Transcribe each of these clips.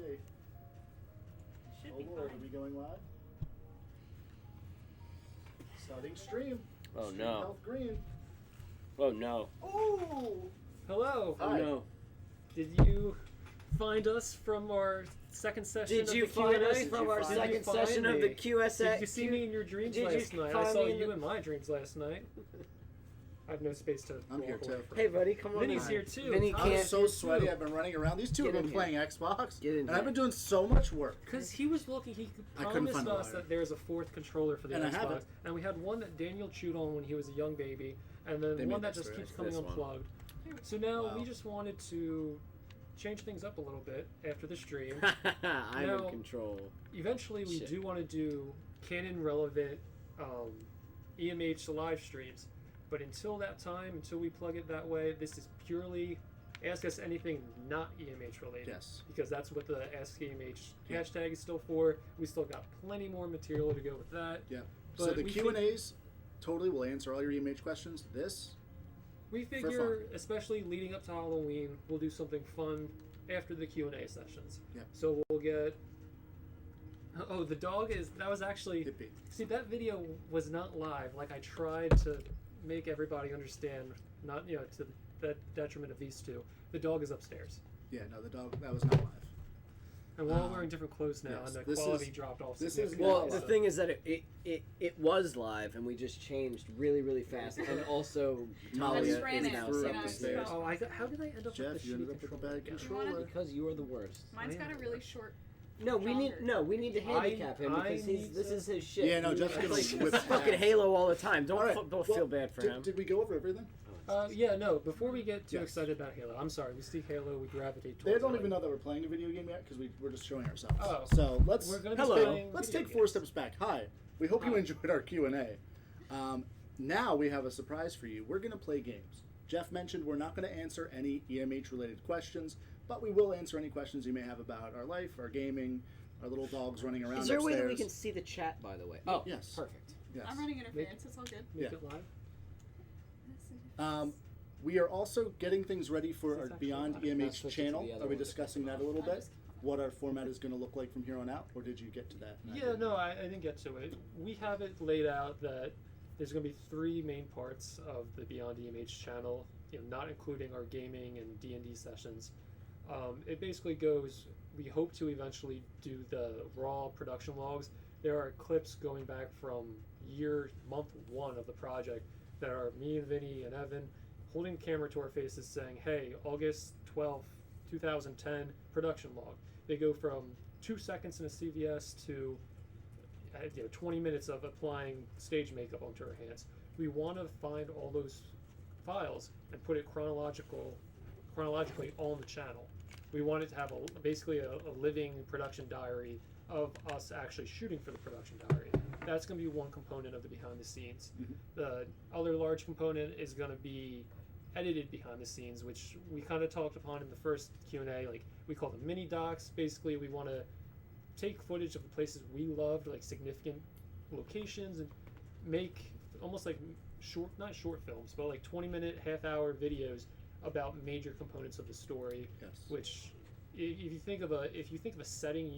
see. Should Oh be Lord, fine. are we going live? Starting stream. Oh Stream no. Health Green. Oh no. Oh! Hello. Oh Hi. no. Did you find us from our second session Did of you the find Q&A? us from our Did you second find session me? of the QSA? Did you see me in your dreams Did you last night? I find saw me in you the- in my dreams last night. I have no space to. I'm here walk away too. from. Hey buddy, come on Vinny's in. here too. Vinny Tom's I'm can't. so here, sweaty. too. I've been running around. These two Get have been in playing Xbox. Get in and here. I've been doing so much work. Because he was looking, he I couldn't promised find the us wire. that there's a fourth controller for the And I Xbox, haven't. and we had one that Daniel chewed on when he was a young baby, and then They one made that this just for keeps us. coming This one. unplugged. So now Wow. we just wanted to change things up a little bit after the stream. I'm Now- in control. Eventually, we Shit. do want to do canon relevant EMH live streams, but until that time, until we plug it that way, this is purely ask us anything not EMH related. Yes. Because that's what the Ask EMH Yeah. hashtag is still for. We still got plenty more material to go with that. Yeah. So But the we Q&As totally will answer all your EMH questions. This, We figure, especially leading up to Halloween, we'll do something fun after the Q&A sessions. Yep. So we'll get. Oh, the dog is. That was actually. Hippie. See, that video was not live. Like, I tried to make everybody understand, not, to the detriment of these two. The dog is upstairs. Yeah, no, the dog, that was not live. And we're all wearing different clothes now, yes, and the this quality is- dropped off. this is- significantly. Well, Yeah. the thing is that it was live, and we just changed really, really fast, and also Molly Talia ran is it, now threw up you know, the stairs. Oh, how did I end up Jeff, with the you ended shitty up with a controller bad again? controller. because you are the worst. Mine's got a really short. No, we need to handicap him I because need this to- is his shit. Yeah, no, He Jeff's gonna plays whip fucking ass. Halo all the time. Don't All right, don't well, feel bad for him. Did we go over everything? Yeah, no. Before we get too Yes. excited about Halo, I'm sorry. We see Halo, we gravitate towards. They don't it. even know that we're playing a video game yet because we're just showing ourselves. Oh. So let's We're gonna be hello. playing Let's video take 4 games. steps back. Hi. We hope you Hi. enjoyed our Q&A. Now we have a surprise for you. We're going to play games. Jeff mentioned we're not going to answer any EMH related questions, but we will answer any questions you may have about our life, our gaming, our little dogs running around Is there a way that we upstairs. can see the chat? By the way. Oh, Yes. perfect. Yes. I'm running interference. It's all good. Make Yeah. it live. We are also getting things ready for It's our actually Beyond live. Now EMH switch it to channel. the other Are we one. discussing that a little bit? What our format is going to look like from here on out, or did you get to that? Yeah, no, I didn't get to it. We have it laid out that there's going to be 3 main parts of the Beyond EMH channel, not including our gaming and D&D sessions. It basically goes, we hope to eventually do the raw production logs. There are clips going back from month 1 of the project that are me and Vinny and Evan holding the camera to our faces saying, hey, August 12th, 2010 production log. They go from 2 seconds in a CVS to 20 minutes of applying stage makeup onto our hands. We want to find all those files and put it chronologically on the channel. We want it to have basically a living production diary of us actually shooting for the production diary. That's going to be one component of the behind the scenes. The other large component is going to be edited behind the scenes, which we kind of talked upon in the first Q&A. Like, we call them mini docs. Basically, we want to take footage of the places we loved, like significant locations, and make almost like not short films, but like 20-minute, half-hour videos about major components of the story. Yes. Which, if you think of a setting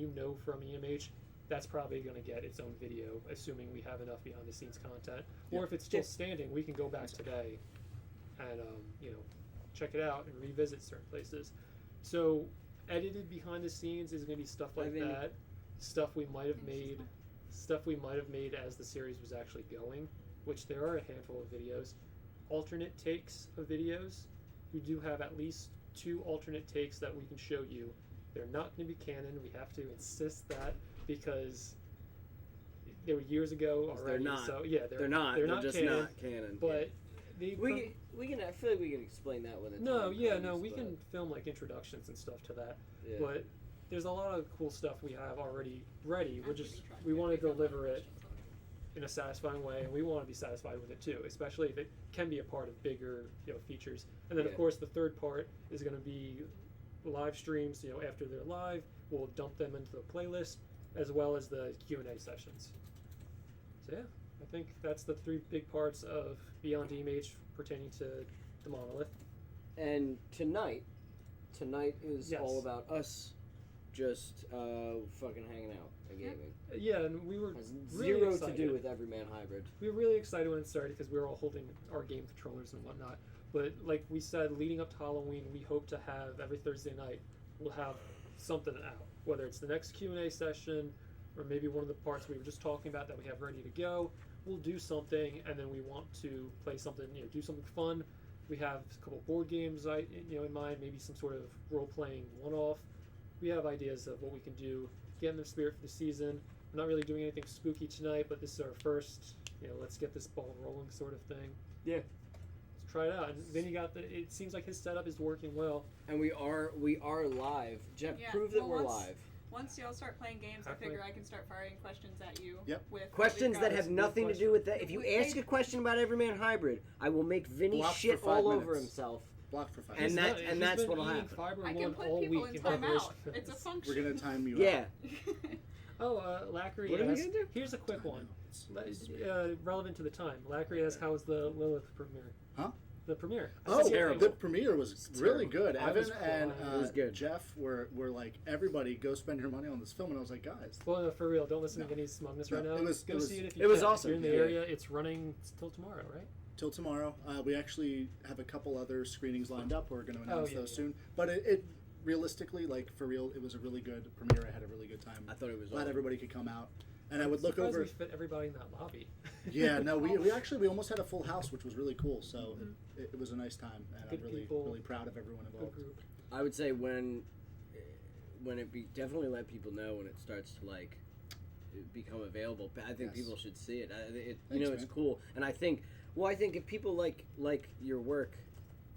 from EMH, that's probably going to get its own video, assuming we have enough behind-the-scenes content. Yeah. Or if it's still standing, we can go back today and check it out and revisit certain places. So edited behind the scenes is going to be stuff like that, stuff we might have made as the series was actually going, which there are a handful of videos. Alternate takes of videos. We do have at least 2 alternate takes that we can show you. They're not going to be canon. We have to insist that because they were years ago already. They're not. So yeah, They're not. They're They're not just canon, not canon. But we can. I feel like we can explain that with it. we can film like introductions and stuff to that. Yeah. But there's a lot of cool stuff we have already ready. We want to deliver it in a satisfying way, and we want to be satisfied with it too, especially if it can be a part of bigger features. And then of course the third part is going to be live streams. After they're live, we'll dump them into the playlist as well as the Q&A sessions. So yeah, I think that's the 3 big parts of Beyond EMH pertaining to the monolith. And tonight is Yes. all about us just fucking hanging out and gaming. Yeah, and we were Has really zero excited. to do with Everyman Hybrid. We were really excited when it started because we were all holding our game controllers and whatnot. But like we said, leading up to Halloween, we hope to have every Thursday night we'll have something out. Whether it's the next Q&A session or maybe one of the parts we were just talking about that we have ready to go, we'll do something, and then we want to play something, do something fun. We have a couple board games, in mind, maybe some sort of role-playing one-off. We have ideas of what we can do, get in the spirit for the season. We're not really doing anything spooky tonight, but this is our first, let's get this ball rolling sort of thing. Yeah. Let's try it out. And then you got it seems like his setup is working well. And we are live. Jeff, Yeah, prove that well, we're once- live. Once y'all start playing games, I figure I can start firing questions at you. Yep. With Questions that have nothing to do with that. If you Wait, ask a question about Everyman Hybrid, I will make Vinny Blocked for shit 5 all over minutes. himself. Blocked for 5 And minutes. that's He's been what'll eating happen. Fiber I one can put all people week in preparation timeout. for It's a this. function. We're going to time you Yeah. Lackery What are we asks, gonna do? here's a quick one. It's- Relevant to the time. Lackery asks, how was the Lilith premiere? Huh? The premiere. Oh, terrible. the premiere was really good. I was Evan and crying. It was good. Jeff were like, everybody go spend your money on this film, and I was like, guys, Well, no, for real, don't listen No. to Vinny's smugness No, right now. it was- Go it was- see it if you it was can. awesome. If you're in Yeah. the area, it's running till tomorrow, right? till tomorrow. We actually have a couple other screenings lined up. We're going to announce yeah, those yeah. soon. But it realistically, like for real, it was a really good premiere. I had a really good time. I thought it was Glad awesome. everybody could come out. And I would look Surprised over. we fit everybody in that lobby. Yeah, no, we actually almost had a full house, which was really cool. So it was a nice time, and Good I'm really people. really proud of everyone Good involved. group. I would say when definitely let people know when it starts to like become available. I think Yes. people should see it. Thanks, It's man. cool, and I think if people like your work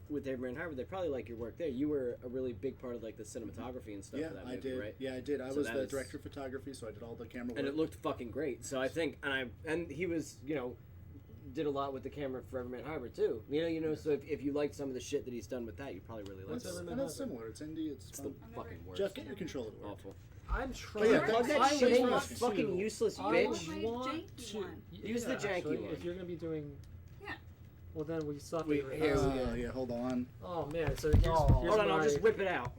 with Abraham Hybrid, they probably like your work there. You were a really big part of like the cinematography and stuff Yeah, for that I movie, did. right? Yeah, I did. I So was that the was- director of photography, so I did all the camera work. And it looked fucking great. So I think, and he was, did a lot with the camera for Everman Hybrid too. So if you like some of the shit that he's done with that, you probably really like What's it. Everman and it's Hybrid? similar. It's indie. It's It's the fun. fucking worst. Jeff, get your controller to work. Awful. I'm Oh, trying. yeah, Plug that's- that I shit in, you want fucking to. useless I bitch. my want janky to. one. Use the janky actually, one. If you're gonna be doing. Yeah. Well, then we suck. Wait, at it. here we go. Yeah, hold on. Oh man, so here's Hold on, my, I'll just whip it out.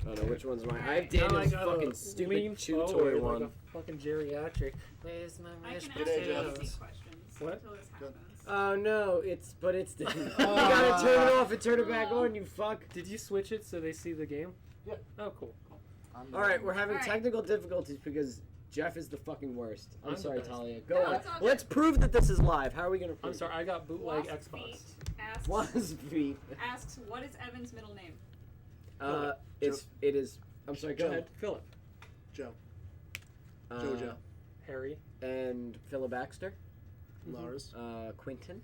I don't know which one's mine. I have Now I Daniel's got fucking a stupid lean chew forward toy like one. a fucking geriatric. Where's my I mashed can ask Good you day, easy potatoes? questions What? until this happens. Oh no, you gotta turn it off and turn it back on, you fuck. Did you switch it so they see the game? Yeah. Oh, cool. Alright, we're having All right. technical difficulties because Jeff is the fucking worst. I'm I'm the sorry, best. Talia. Go No, on. it's all good. Let's prove that this is live. How are we gonna prove I'm sorry, I got bootleg Wasp Xbox. Feet asks, Wasp feet. asks, what is Evan's middle name? It is. I'm sorry. Go Joe. ahead. Philip, Joe, Uh, JoJo, Harry, and Philip Baxter. Lars. Quentin.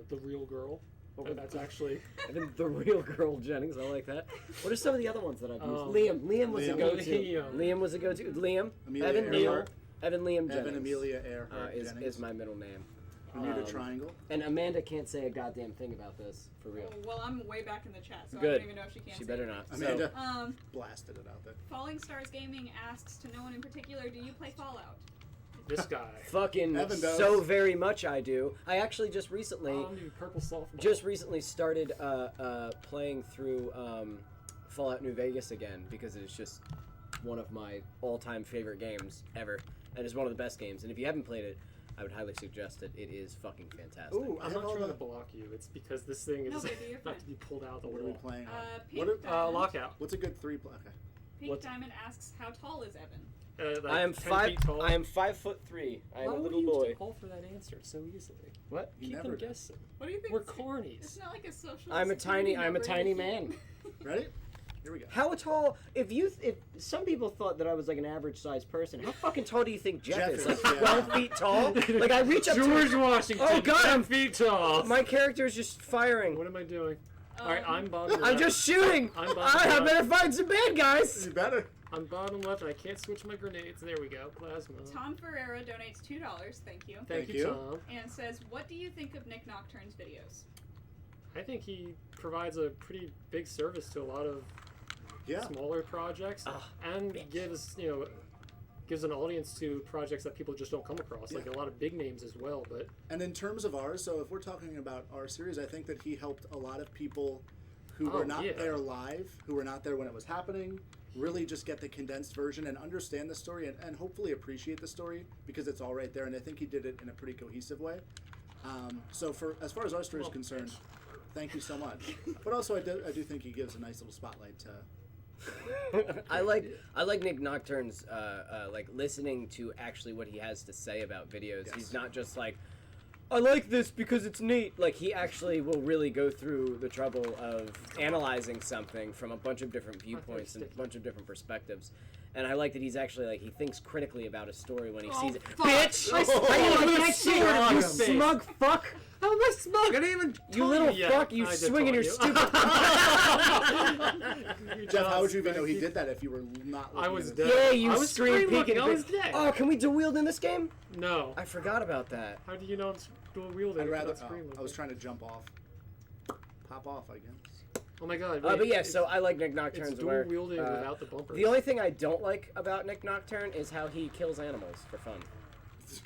the real girl. What was- That's actually And then the real girl Jennings. I like that. What are some of the other ones that I've used? Um, Liam was a Liam. go-to. Liam. Liam was a go-to. Liam. Amelia Evan. Earhart. Evan Liam Jennings. Evan Amelia Earhart. is Jennings. my middle name. Bermuda um, Triangle. And Amanda can't say a goddamn thing about this for real. Well, I'm way back in the chat, so I Good. don't even know if she can. She say better it. not. Amanda Blasted it out there. Falling Stars Gaming asks, to no one in particular, do you play Fallout? this guy. Fucking Evan does. so very much I do. I actually just recently Purple softball. started playing through Fallout New Vegas again because it's just one of my all-time favorite games ever, and it's one of the best games. And if you haven't played it, I would highly suggest it. It is fucking fantastic. Ooh, I I'm have not all trying the. to block you. It's because this thing No, is baby, you're about fine. to be pulled out the What are we wall. playing on? Pink What Diamond, Lockout. What's a good three? Okay. Pink What's- Diamond asks, how tall is Evan? Like I am 10 5. feet tall. I am 5'3". I am Why a would little you boy. fall for that answer so easily? What? He Keep never them did. guessing. What do you think? We're It's cornies. not like a social. I'm a security tiny number man. that Ready? Here we go. How tall? If some people thought that I was like an average sized person, how fucking tall do you think Jeff is? Like yeah. 12 feet tall? Like I reach up George to. Washington. Oh, God, 10 I'm- feet tall. My character is just firing. What am I doing? Um, All right, I'm bottom left. I'm just shooting. I'm bottom I left. better find some bad guys. You better. I'm bottom left, and I can't switch my grenades. There we go. Plasma. Tom Ferreira donates $2. Thank you. Thank Thank you, you. Tom. And says, what do you think of Nick Nocturne's videos? I think he provides a pretty big service to a lot of Yeah. smaller projects, and gives an audience to projects that people just don't come across, like Yeah. a lot of big names as well. But And in terms of ours, so if we're talking about our series, I think that he helped a lot of people who Oh, were not yeah. there live, who were not there when it was happening, really just get the condensed version and understand the story and hopefully appreciate the story because it's all right there. And I think he did it in a pretty cohesive way. So as far as our story is concerned, thank you so much. But also I do think he gives a nice little spotlight to. I like Nick Nocturne's like listening to actually what he has to say about videos. Yes. He's not just like, I like this because it's neat. Like, he actually will really go through the trouble of analyzing something from a bunch of different viewpoints and a bunch of different perspectives. And I like that he's actually, like, he thinks critically about a story when he sees it. fuck. Bitch! I I swung can't a see sword it, on you his face. smug fuck! How am I smug? I didn't even. You little Yeah, fuck, you I did swinging taunt your you. stupid... Jeff, how would you even know he did that if you were not looking I was at dead. his... Yeah, you I was scream screen peeking. looking, I was dead. Oh, can we dual wield in this game? No. I forgot about that. How do you know it's dual wielding? I'd rather... Not screen I was trying to jump off. Pop off, I guess. Oh my god. But wait, yeah, it's- so I like Nick it's Nocturne's dual work. wielding without the bumpers. The only thing I don't like about Nick Nocturne is how he kills animals for fun.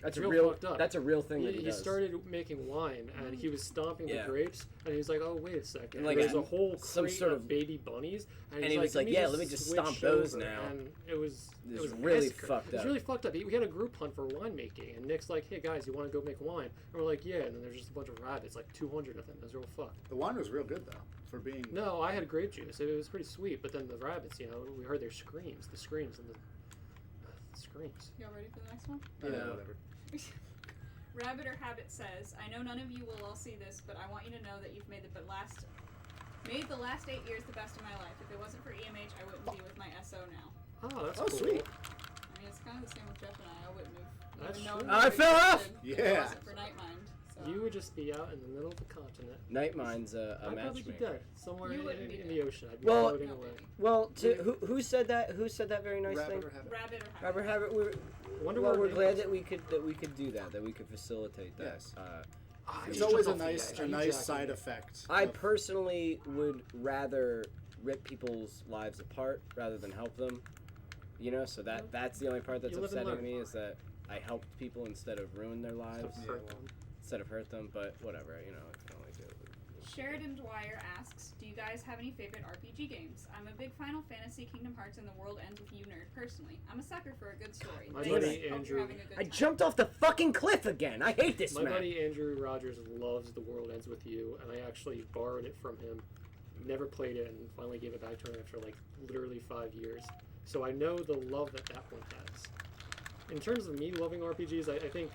That's It's a real real. fucked up. That's a real thing that he He does. started making wine and he was stomping Yeah. the grapes and he was like, oh wait a second, Like there's a- a whole some crate sort of of- baby bunnies and he was like, yeah, let me just stomp switch those over." now. And it was really massacre. fucked It was up. really fucked up. We had a group hunt for winemaking and Nick's like, hey guys, you want to go make wine? And we're like, yeah, and then there's just a bunch of rabbits, like 200 of them. It was real fucked. The wine was real good, though, for being... No, I had grape juice. It was pretty sweet, but then the rabbits, you know, we heard their screams, the screams and the screams. Y'all ready for the next one? Yeah. Whatever. Rabbit or Habit says, I know none of you will all see this, but I want you to know that you've made the last 8 years the best of my life. If it wasn't for EMH, I wouldn't be with my SO now. Oh, that's Oh, cool. sweet. I mean, it's kind of the same with Jeff and I. I wouldn't have That's even known true. what I we fell off! existed if it Yeah. wasn't for Nightmind. So. You would just be out in the middle of the continent. Nightmind's a I'd probably be matchmaker. dead somewhere You in, wouldn't be in dead. the ocean. I'd be Well- floating No, away. baby. Well, who said that? Who said that very nice Rabbit thing? or habit? Rabbit or Robert Habit. Habit. Wonder Well, where we're it glad is. that we could do that. That we could facilitate that. Yes. Ah, It's you always jumped a off the nice, edge. a You nice jacked side me. I effect. of- personally would rather rip people's lives apart rather than help them. You know, so that's the only part that's You live and upsetting learn. me is that I helped people instead of ruin their lives, Stuff hurt them. instead of hurt them. But whatever, you know, I can only do it. Sheridan Dwyer asks, do you guys have any favorite RPG games? I'm a big Final Fantasy, Kingdom Hearts, and The World Ends With You nerd personally. I'm a sucker for a good story. My Thanks. buddy Hope you're Andrew- having a good I time. jumped off the fucking cliff again. I hate this My map. buddy Andrew Rogers loves The World Ends With You, and I actually borrowed it from him. Never played it, and finally gave it back to him after like literally 5 years. So I know the love that one has. In terms of me loving RPGs, I think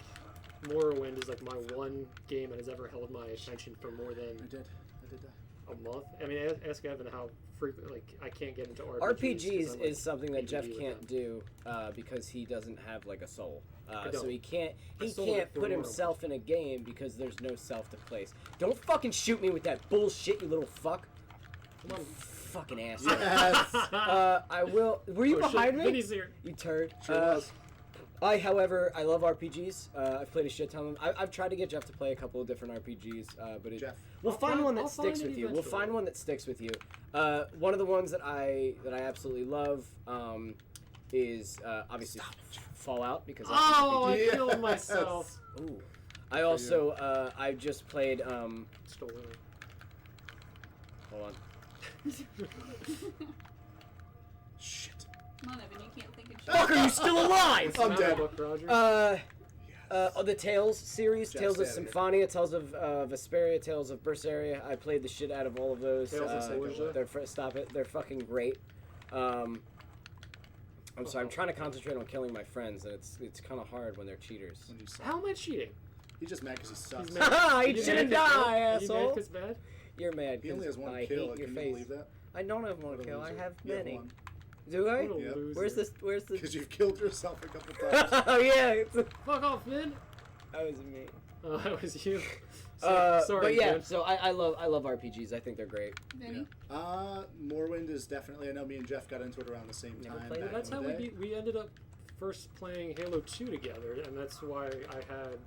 Morrowind is like my one game that has ever held my attention for more than I did that. a month. I mean, ask Evan how frequent, like, I can't get into RPGs. 'cause RPGs I'm, like, is something that Jeff ADD with can't them. do because he doesn't have like a soul. I So don't. he can't I sold it for put Morrowind. himself in a game because there's no self to place. Don't fucking shoot me with that bullshit, you little fuck. Come on. Fucking asshole. Yes. I will. Were you Oh, shit, behind me? Vinny's here. You turd. Sure was. However, I love RPGs. I've played a shit ton of them. I've tried to get Jeff to play a couple of different RPGs, but Jeff. we'll I'll find find- one that I'll find sticks it with you. We'll eventually. find one that sticks with you. One of the ones that I absolutely love is obviously Fallout because that's an Oh, I RPG. Yes. killed myself. Ooh. I also I just played Stolen. hold on. Shit. Come on, Evan, you can't think of shit. Fuck, are you still alive? I'm dead. Buck Rogers. The Tales series, Jeff's Tales of editor. Symphonia, Tales of Vesperia, Tales of Berseria. I played the shit out of all of those. Tales of Symphonia. Stop it. They're fucking great. I'm sorry. I'm trying to concentrate on killing my friends, and it's kind of hard when they're cheaters. When you suck. How am I cheating? He's just mad because he sucks. He's mad. Haha, Are you you shouldn't mad 'cause die, bad? Are you asshole. mad 'cause bad? You're mad He only has because one I kill. hate your Can face. you believe that? I don't have one What a kill. I loser. have You have many. one. Do I? What a Yep. loser. Where's this? Where's the? Because you've killed yourself a couple times. Oh yeah, it's Fuck off, Vin. that was me. Oh, that was you. Sorry, but yeah, Vin. so I love RPGs. I think they're great. Vinny? Morrowind is definitely. I know me and Jeff got into it around the same Never time. played it. back That's in how the day. we ended up first playing Halo 2 together, and that's why I had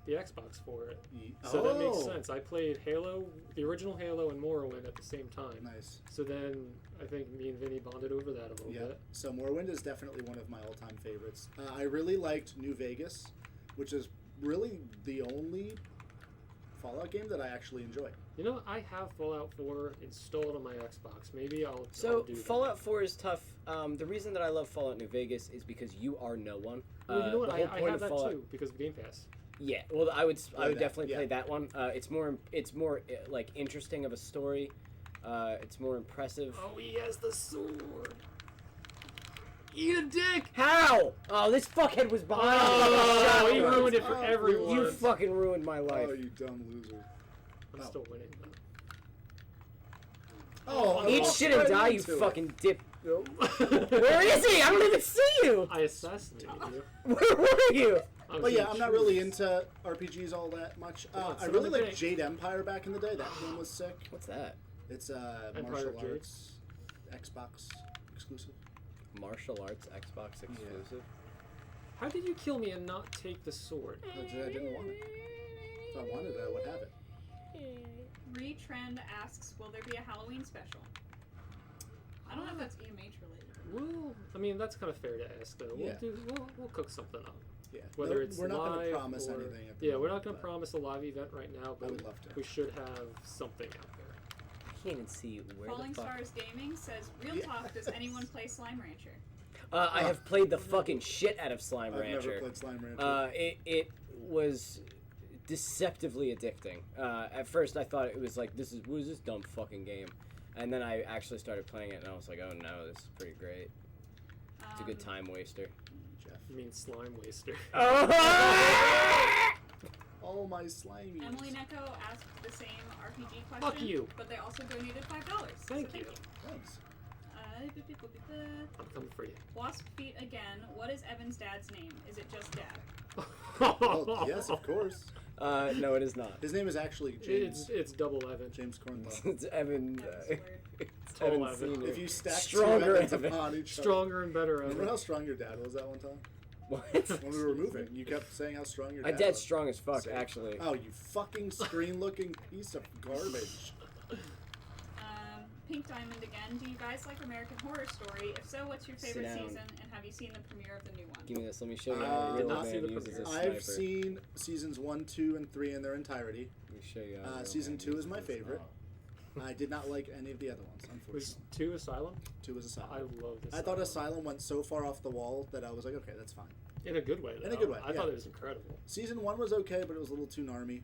the Xbox for it. So that makes sense. I played Halo, the original Halo, and Morrowind at the same time. Nice. So then I think me and Vinny bonded over that a little Yeah. bit. So Morrowind is definitely one of my all-time favorites. I really liked New Vegas, which is really the only Fallout game that I actually enjoy. You know, I have Fallout 4 installed on my Xbox. Maybe I'll So do Fallout 4 is tough. The reason that I love Fallout New Vegas is because you are no one. That. Well, you know what? The whole I point have of that Fallout. too because of Game Pass. Yeah, well, I would that, definitely play yeah. that one. It's more like interesting of a story. It's more impressive. Oh, he has the sword. Eat a dick. How? Oh, this fuckhead was behind me. Oh, he Shotgun. ruined it for everyone. You fucking ruined my life. Oh, you dumb loser. I'm still winning though. Oh, I Eat walked shit and right die, you into it. fucking dip. Where is he? I don't even see you. I assassinated you. Where were you? I was But yeah, gonna I'm not choose. really into RPGs all that much. Come on, I sit really on the liked dick. Jade Empire back in the day. That game was sick. What's that? It's Empire martial of Jade? arts, Xbox exclusive. Martial arts Xbox exclusive. How did you kill me and not take the sword? I didn't want it. If I wanted it, I would have it. Retrend asks, will there be a Halloween special? I don't know if that's EMH related. Well, I mean that's kind of fair to ask though. Yeah. We'll cook something up. Yeah. Whether No, it's we're not live going to promise or, anything. At the Yeah, we're moment, not going to but promise a live event right now, but would love to. we should have something out there. I can't even see where Falling the fuck. Stars Gaming says, real Yes. talk, does anyone play Slime Rancher? I have played the fucking shit out of Slime I've Rancher. never played Slime Rancher. It was deceptively addicting. At first, I thought it was like, what is this dumb fucking game? And then I actually started playing it, and I was like, oh no, this is pretty great. It's a good time waster. Jeff. You mean slime waster? Oh, my slimy. Emily Neko asked the same RPG question. Fuck you. But they also donated $5. Thank so you. Thanks. I'm coming for you. Wasp Feet again. What is Evan's dad's name? Is it just Dad? Well, yes, of course. No, it is not. His name is actually James. It's double Evan. James Cornwell. It's Evan. That was weird. It's Tall Evan Evan. Senior. If you stack Stronger two Evans Evan. upon each Stronger and better other. Remember Evan. how strong your dad was that one time? What? When we were moving, you kept saying how strong your My dad dad's was. strong as fuck, Same. actually. Oh, you fucking screen-looking piece of garbage. Pink Diamond again. Do you guys like American Horror Story? If so, what's your favorite Sit down. season? And have you seen the premiere of the new one? Give me this. Let me show you I how a did real not see man the uses a premiere. sniper. I've seen seasons 1, 2, and 3 in their entirety. Let me show you how a real Season man 2 is uses my a favorite. I did not like any of the other ones, Was unfortunately. 2 Asylum? 2 was Asylum. I love this. I thought Asylum went so far off the wall that I was like, okay, that's fine. In a good way, though. In a good way, I yeah. thought it was incredible. Season 1 was okay, but it was a little too narmy.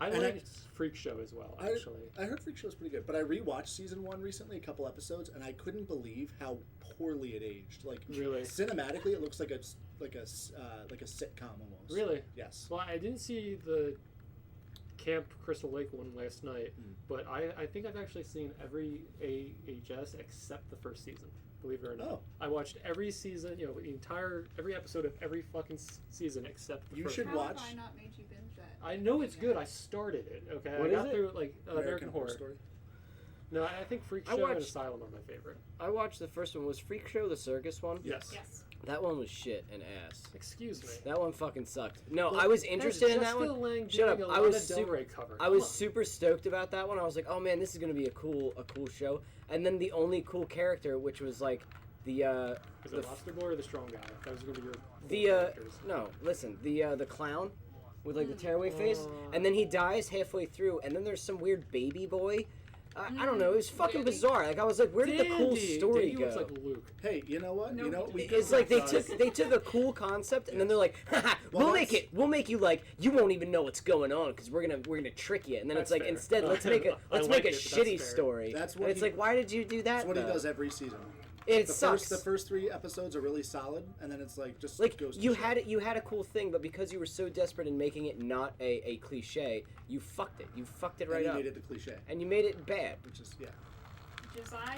I And liked Freak Show as well, actually. I heard Freak Show was pretty good, but I rewatched season 1 recently, a couple episodes, and I couldn't believe how poorly it aged. Like, Really? cinematically, it looks like a sitcom almost. Really? Yes. Well, I didn't see the Camp Crystal Lake one last night, but I think I've actually seen every AHS except the first season. Believe it or not, Oh. I watched every season. You know, every episode of every fucking season except the You first. should one. How watch- have I not made you binge that? I know it's good. I started it. Okay, What I got is it? through like American Horror. Story. No, I think Freak I Show and watched- Asylum are my favorite. I watched the first one. Was Freak Show the circus one? Yes. Yes. That one was shit and ass. Excuse me. That one fucking sucked. No, Well, I was that's interested in that Jessica one. Lange Shut doing up. a I was Lana Del super- Rey cover. I Come was on. super stoked about that one. I was like, oh man, this is gonna be a cool show. And then the only cool character, which was like the Is the it Lobster Boy or the Strong Guy? That was gonna be your the characters. no, listen, the clown with like the tearaway face, and then he dies halfway through, and then there's some weird baby boy. I don't know. It was fucking Dandy. bizarre. Like I was like, where did the cool story Dandy go? looks like Luke. Hey, you know what? No, you know he we doesn't. It's like they does. took a cool concept and then they're like, haha, Well, we'll that's- we'll make you like you won't even know what's going on because we're gonna trick you. And then it's That's like fair. instead let's make a I like it, but shitty that's fair. story. That's what and it's he- like why did you do that? That's what he though? does every season. It The sucks. first 3 episodes are really solid, and then it's like just like goes to you shit. had a cool thing, but because you were so desperate in making it not a cliche, you fucked it. You fucked it And right you up, made it the cliche, and you made it bad. which is yeah. Josiah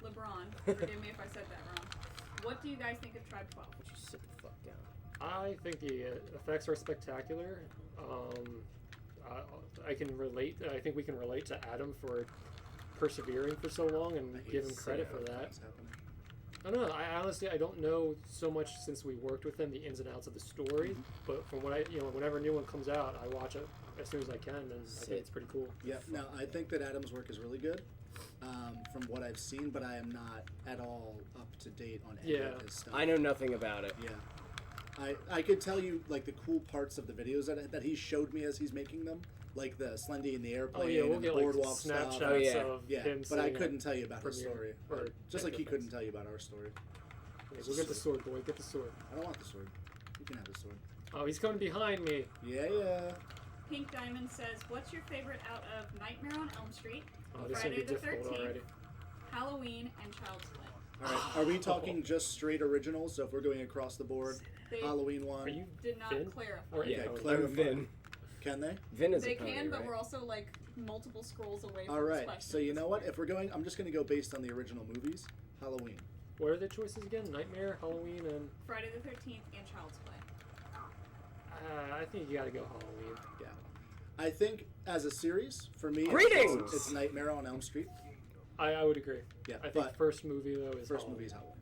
LeBron. Forgive me if I said that wrong. What do you guys think of Tribe 12? Would you sit the fuck down? I think the effects are spectacular. I can relate. I think we can relate to Adam for persevering for so long and I hate give to him see credit how for that. that's happening. I don't know. I honestly don't know so much since we worked with him the ins and outs of the story. But from what whenever a new one comes out, I watch it as soon as I can, and I think it's pretty cool. Yeah, no, I think that Adam's work is really good, from what I've seen, but I am not at all up to date on any of his stuff. I know nothing about it. Yeah, I could tell you like the cool parts of the videos that he showed me as he's making them, like the Slendy in the Oh airplane yeah, we'll and the get like boardwalk snapshots stuff. Oh, yeah. of Yeah, him. but I sitting couldn't at tell you about his premiere, story. or Just like he technical couldn't things. tell you about our story. Yeah, we'll get the sword, boy. Get the sword. I don't want the sword. You can have the sword. Oh, he's coming behind me. Yeah. Pink Diamond says, "What's your favorite out of Nightmare on Elm Street, Oh, this is gonna Friday be the difficult 13th, already. Halloween, and Child's Play?" All right. Are we talking just straight originals? So if we're going across the board, They Halloween one. Are you did not Finn? clarify. Or Yeah, Cody? clarify. I'm Vin. Can they? Vin is They a pony, can, but right? we're also like multiple scrolls away from All this right. question So at you this know what? point. If we're going, I'm just going to go based on the original movies. Halloween. What are the choices again? Nightmare, Halloween, and Friday the 13th and Child's Play. I think you gotta go Halloween. Yeah. I think as a series, for me, Greetings! it's Nightmare on Elm Street. I would agree. Yeah, I think but first movie though is first Halloween. movie is Halloween.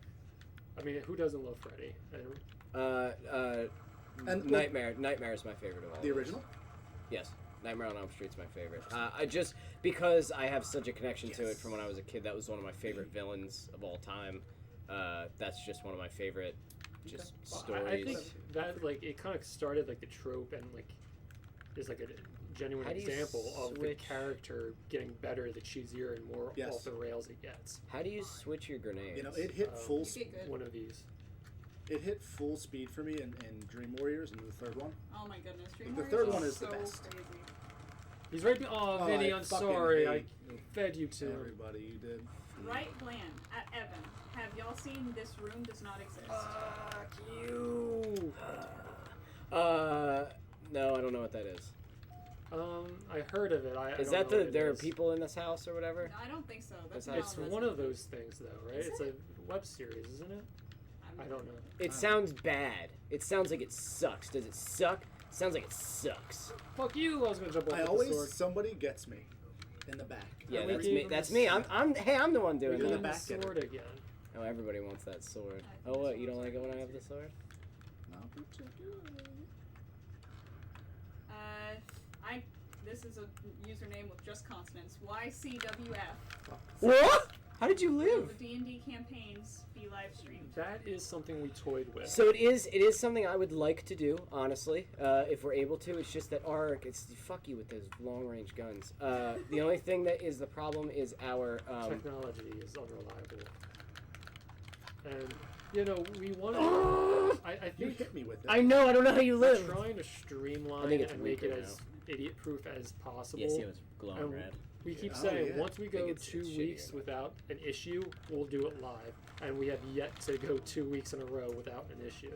I mean, who doesn't love Freddy? And Nightmare is my favorite of all. The those. original? Yes, Nightmare on Elm Street's my favorite. I just because I have such a connection to it Yes. from when I was a kid. That was one of my favorite villains of all time. That's just one of my favorite just stories. I think that like it kind of started like the trope and like is like a genuine How do you example of the switch- character getting better the cheesier and more Yes. off the rails it gets. How do you switch your grenades? You know, it hit full. You get good. One of these. It hit full speed for me in Dream Warriors and the third one. Oh my goodness, Dream The Warriors third one is so the best. crazy. He's right. Oh, Vinny, I I'm fucking sorry. I hate fed you to him. everybody. You did. Right Bland at Evan. Have y'all seen This Room Does Not Exist? Fuck you. No, I don't know what that is. I heard of it. I Is don't that know what it there are is. people in this house or whatever? I don't think so. That's That's It's not one of those things, though, right? Is It's it? a web series, isn't it? I don't know. It sounds bad. It sounds like it sucks. Does it suck? Sounds like it sucks. Fuck you! I was gonna jump off I with always the sword. somebody gets me in the back. Yeah, we that's gave me. him That's the me. sword. I'm the one We doing got the that. the back getter. sword again. Oh, everybody wants that sword. I think Oh, this what? You one's don't like it when I okay. have the sword? Not particularly. This is a username with just consonants. YCWF. What? How did you live? The D&D campaigns be live streamed. That is something we toyed with. So it is something I would like to do, honestly, if we're able to. It's just that it's fuck you with those long range guns. The only thing that is the problem is our Technology is unreliable. And, you know, we want to... I You think hit me with it. I know, I don't know how you we're live. trying to streamline I think it's and make it weaker as idiot-proof as possible. Yes, it was glowing And red. we keep Oh, saying yeah. once we I think go it's 2 shittier weeks now. without an issue, we'll do it live. And we have yet to go 2 weeks in a row without an issue.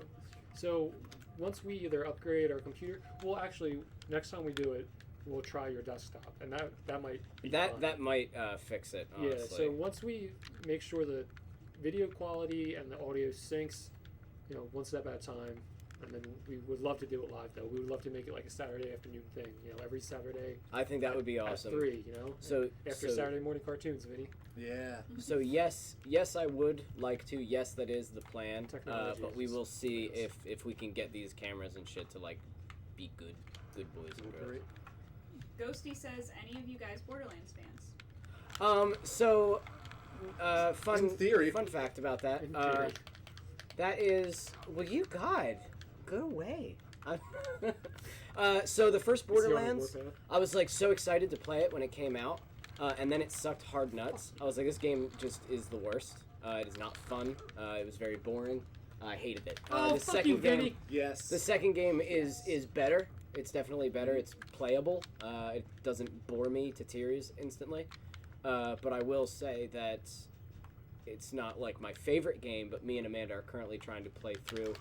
So once we either upgrade our computer, we'll actually, next time we do it, we'll try your desktop. And that might be fun. That might fix it, honestly. Yeah, so once we make sure the video quality and the audio syncs, you know, one step at a time, and then we would love to do it live, though. We would love to make it like a Saturday afternoon thing, you know, every Saturday I think that would be awesome. at 3, you know? So After Saturday morning cartoons, Vinny. Yeah. So yes, I would like to. Yes, that is the plan. Technology But we is will see just- if we can get these cameras and shit to like be good boys and girls. Great. Ghosty says, any of you guys Borderlands fans? So fun In theory. fun fact about that. In theory. That is you go away. So the first It's the only Borderlands, warpath. I was like so excited to play it when it came out, and then it sucked hard nuts. I was like, this game just is the worst. It is not fun. It was very boring. I hated it. Oh, the fuck second you, game, Vinny! Yes. the second game is better. It's definitely better. It's playable. It doesn't bore me to tears instantly. But I will say that it's not like my favorite game. But me and Amanda are currently trying to play through.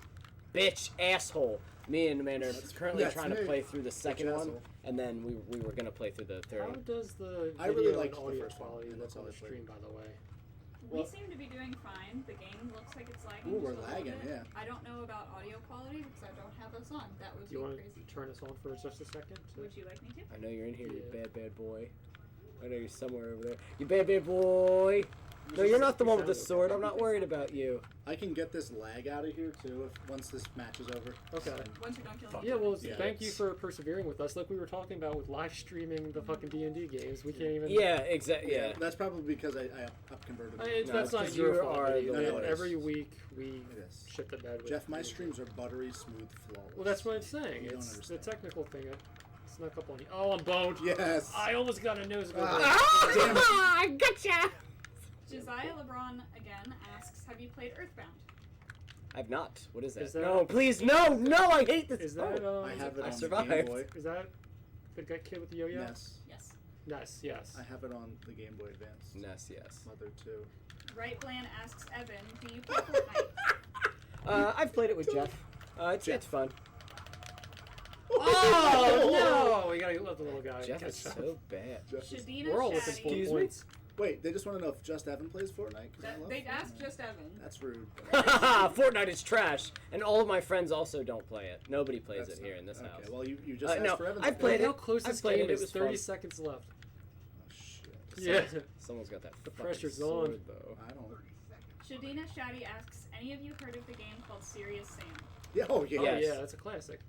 Bitch, asshole. Me and Amanda are currently that's trying to me. play through the second one, asshole. and then we were gonna play through the third How one. does the I video really and liked the audio first one, quality and look that's all on the I played. stream, by the way? Well- We seem to be doing fine. The game looks like it's lagging. Ooh, we're just a little lagging, bit. yeah. I don't know about audio quality because I don't have us on. That would Do you be want crazy. to turn us on for just a second? Would you like me to? I know you're in here, you Yeah. bad boy. I know you're somewhere over there. You bad boy. No, you're not the one with the sword. I'm not worried about you. I can get this lag out of here too once this match is over. Okay. Once you're done killing Yeah, well, Yeah, thank you it's- for persevering with us. Like we were talking about with live streaming the fucking D&D games, we can't even. Yeah, exactly. Yeah. That's probably because I up converted. I mean, No, that's it's not 'cause your you fault. are Vinny. the I mean, worst. every week we It is. shit the bed with. Jeff, my streams are buttery smooth, flawless. Well, that's what I'm saying. You don't It's the understand. technical thing. It's Snuck up on you. Oh, I'm boned. Yes. I almost got a nose. Ah, damn it. I gotcha! Josiah LeBron again asks, have you played Earthbound? I've not. What is that? Is that- No, please, no, no! I hate this. Is that I have it I on survived. the Game Boy. Is that the guy kid with the yo-yo? Yes. Yes. Nice. Yes. I have it on the Game Boy Advance. Yes, yes. Mother 2. Right Bland asks Evan, do you play Fortnite? I've played it with Jeff. It's fun. Oh no! We gotta let the little guy. Jeff catch is up. so bad. Jeff is- Shadina We're all looking Shaddy. for Excuse me? points. Wait, they just want to know if just Evan plays Fortnite? 'Cause I love They asked Fortnite. just Evan. That's rude. Fortnite is trash, and all of my friends also don't play it. Nobody plays That's it here not- in this okay, house. well, you just asked no, for Evan's I've played opinion. How close I've this played game it, it is? was 30 fun. seconds left. Oh, shit. Yeah. Someone's got that The fucking pressure's sword, on. though. I don't. Shadina Shaddy asks, any of you heard of the game called Serious Sam? Yeah, oh, yeah. Oh Yes. yeah, that's a classic.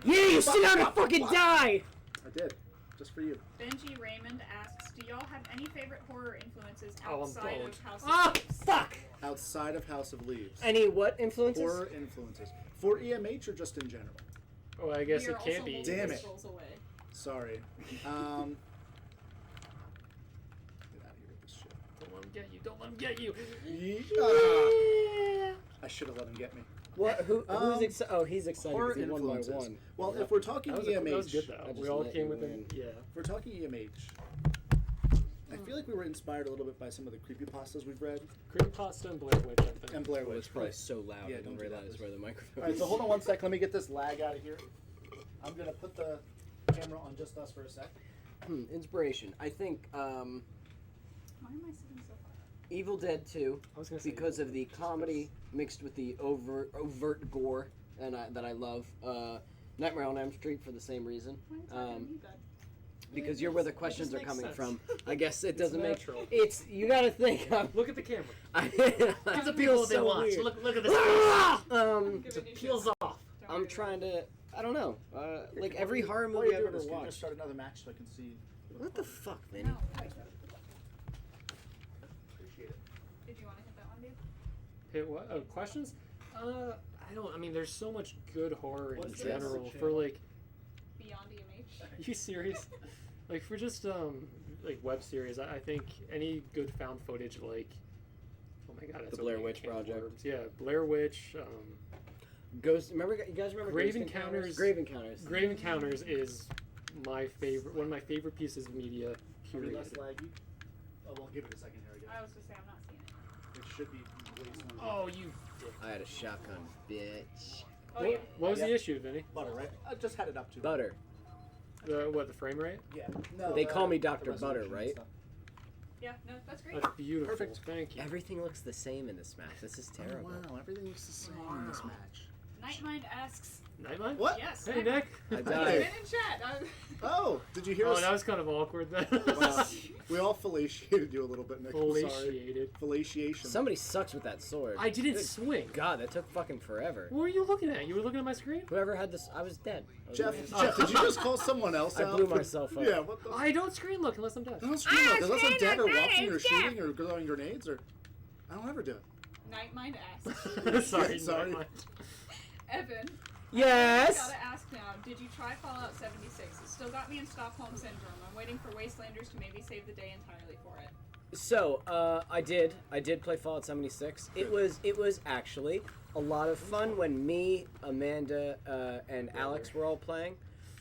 Yeah, you sit down and fucking die! I did. Just for you. Benji Raymond asks, do y'all have any favorite horror influences Oh, I'm outside boned. of House Ah, of Leaves? fuck! Outside of House of Leaves. Any what influences? Horror influences. For EMH or just in general? Oh, I guess We are it can't also be. multiple Damn it. scrolls away. Sorry. Get out of here with this shit. Don't let him get you. Don't let him get you. Yeah. I should have let him get me. What? Who's Um, excited? Oh, he's excited Horror because he won by influences. one. Well, Yeah. if we're talking That was, EMH, that was good I though. just We all let came you within. win. Yeah. if we're talking EMH, I feel like we were inspired a little bit by some of the creepypastas we've read. Creepypasta and Blair Witch, I think. And Blair Oh, Witch. it's probably right. so loud Yeah, I don't didn't do that. realize where the microphone Alright, so hold on one sec. Let me get this lag out of here. I'm going to put the camera on just us for a sec. Inspiration. I think Why am I sitting so far? Evil Dead 2, I was gonna say because of the comedy mixed with the overt gore and that I love. Nightmare on Elm Street for the same reason. Why is that gonna be good? Because you're where the It questions just are makes coming sense. from. I guess it It's doesn't make natural. it's. You gotta think. Look at the camera. Give the people what they want. Weird. Look at this. I'm It giving you peels shit. off. Don't I'm worry trying to. I don't know. Like every horror While movie you're I've doing ever this, can you just watched. start another match so I can see? What the fuck, man? No, wait. Appreciate it. Did you want to hit that one, dude? Hey, what? Oh, questions? I don't. I mean, there's so much good horror in What's this? general. For like, BeyondEMH. are you serious? Like for just like web series, I think any good found footage like. Oh my god, that's The Blair opening a Witch can of Project. worms. Yeah, Blair Witch. Ghost. Remember, you guys remember Grave Ghost Encounters. Grave Encounters. Grave Encounters is my favorite. One of my favorite pieces of media. Are we Period. less laggy? Oh, we'll give it a second here again. I was just saying, I'm not seeing it. It should be way smoother. Oh, you dick. I had a shotgun, bitch. Oh, What, yeah. what was Yeah. the issue, Vinny? Butter, right? I just had it up to Butter. The frame rate? Yeah. No, They the- call me the Dr. Butter, resolution and right? stuff. Yeah, no, that's great. That's beautiful. Perfect. Thank you. Everything looks the same in this match. This is terrible. Oh, wow, everything looks the same in this match. Nightmind asks, Nightline? What? yes. Hey, Nick. I I've died. been in chat. Oh, did you hear Oh, us? that was kind of awkward then. Wow. We all fellatiated you a little bit, Nick. I'm sorry. Fellatiated. Fellatiation. Somebody sucks with that sword. I didn't Good swing. God, that took fucking forever. What were you looking at? You were looking at my screen? Whoever had this, I was dead. I was Jeff, dead. Jeff, did you just call someone else I out? blew for- myself up. Yeah, what the? I don't screen look unless I'm dead. I don't scream like unless I'm dead or walking or shooting or throwing grenades or. I don't ever do it. Nightmind asks, Sorry, Sorry. Nightline. Evan, Yes. gotta ask now, did you try Fallout 76? It still got me in Stockholm Syndrome. I'm waiting for Wastelanders to maybe save the day entirely for it. So, I did play Fallout 76. It was actually a lot of fun when me, Amanda, and Alex were all playing.